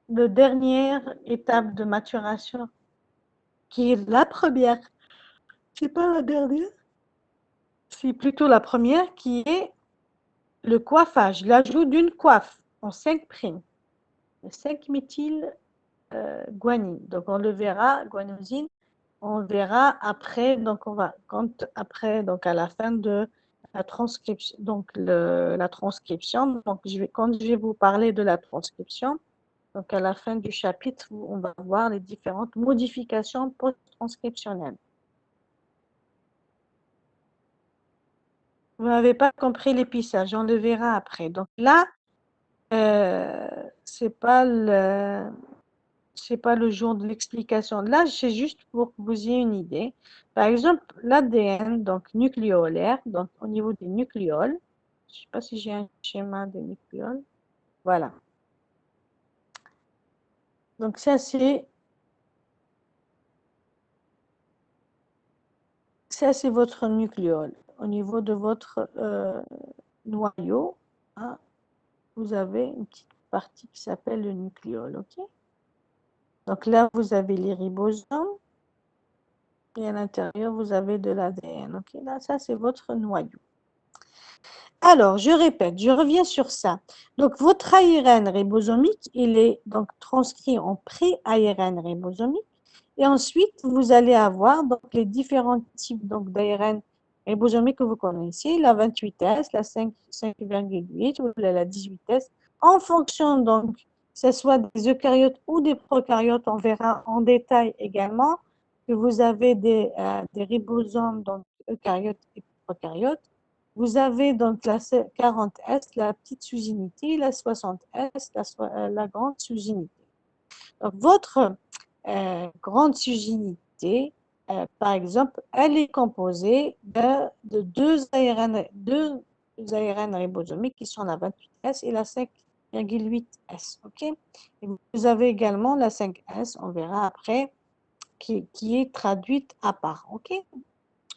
[SPEAKER 1] la dernière étape de maturation, qui est la première, c'est pas la dernière, c'est plutôt la première, qui est le coiffage, l'ajout d'une coiffe en 5', le 5-méthyl guanine. Donc on le verra, guanosine, on verra après, donc donc à la fin de la transcription, donc la transcription, donc quand je vais vous parler de la transcription, donc à la fin du chapitre, on va voir les différentes modifications post-transcriptionnelles. Vous n'avez pas compris l'épissage, on le verra après. Donc là, c'est pas le jour de l'explication. Là, c'est juste pour que vous ayez une idée. Par exemple, l'ADN, donc nucléolaire, donc au niveau des nucléoles, je ne sais pas si j'ai un schéma des nucléoles. Voilà. Donc ça, c'est votre nucléole. Au niveau de votre noyau, hein, vous avez une petite partie qui s'appelle le nucléole. OK? Donc là, vous avez les ribosomes. Et à l'intérieur, vous avez de l'ADN. OK? Là, ça, c'est votre noyau. Alors, je répète, je reviens sur ça. Donc, votre ARN ribosomique, il est donc transcrit en pré-ARN ribosomique. Et ensuite, vous allez avoir donc, les différents types d'ARN ribosomiques que vous connaissez, la 28S, la 5,8 ou la 18S, en fonction, donc, que ce soit des eucaryotes ou des prokaryotes, on verra en détail également que vous avez des ribosomes, donc eucaryotes et prokaryotes. Vous avez donc la 40S, la petite sous-unité, la 60S, la grande sous-unité. Donc, votre grande sous-unité, par exemple, elle est composée de deux ARN ribosomiques qui sont la 28S et la 5,8S. Okay? Et vous avez également la 5S, on verra après, qui est traduite à part. Okay?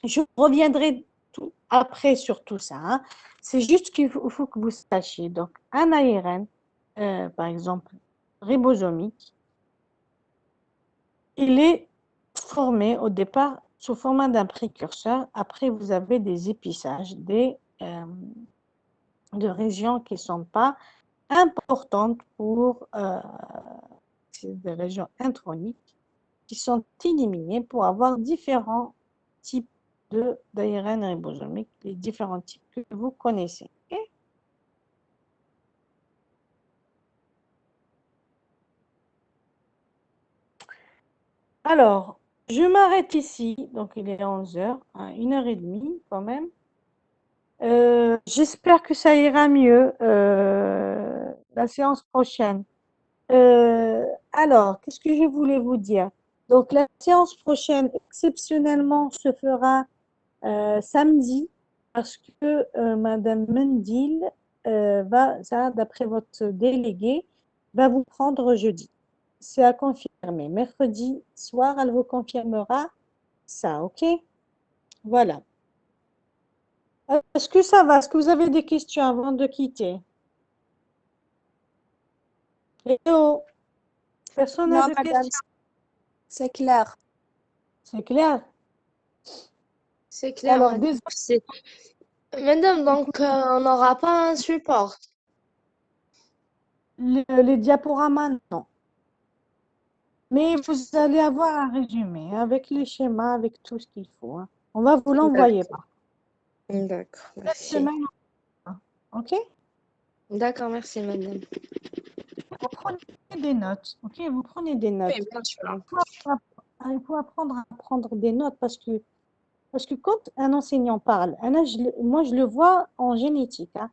[SPEAKER 1] Je reviendrai après sur tout ça. Hein. C'est juste qu'il faut que vous sachiez. Donc, un ARN, par exemple, ribosomique, il est formé au départ sous format d'un précurseur. Après, vous avez des épissages, de régions qui ne sont pas importantes pour des régions introniques qui sont éliminées pour avoir différents types d'ARN ribosomique, les différents types que vous connaissez. Okay? Alors, je m'arrête ici. Donc, il est 11h, 1h30 quand même. J'espère que ça ira mieux la séance prochaine. Alors, qu'est-ce que je voulais vous dire? Donc, la séance prochaine, exceptionnellement, se fera samedi parce que Madame Mendil va, ça, d'après votre délégué, va vous prendre jeudi. C'est à confirmer. Mercredi soir, elle vous confirmera ça, ok? Voilà. Est-ce que ça va? Est-ce que vous avez des questions avant de quitter? Léo, personne n'a
[SPEAKER 5] Non,
[SPEAKER 1] de
[SPEAKER 5] madame,
[SPEAKER 1] questions?
[SPEAKER 5] c'est clair.
[SPEAKER 1] C'est clair?
[SPEAKER 2] C'est clair,
[SPEAKER 1] Alors,
[SPEAKER 2] madame.
[SPEAKER 1] désolé.
[SPEAKER 2] Madame, donc on n'aura pas un support.
[SPEAKER 1] Les diaporamas, non. Mais vous allez avoir un résumé hein, avec les schémas, avec tout ce qu'il faut. Hein. On va vous l'envoyer par
[SPEAKER 2] D'accord,
[SPEAKER 1] cette
[SPEAKER 2] merci.
[SPEAKER 1] semaine. OK?
[SPEAKER 2] D'accord, merci, madame.
[SPEAKER 1] Vous prenez des notes. OK? Vous prenez des notes.
[SPEAKER 2] Oui, bien sûr.
[SPEAKER 1] Il faut apprendre à prendre des notes parce que quand un enseignant parle, moi je le vois en génétique. Hein.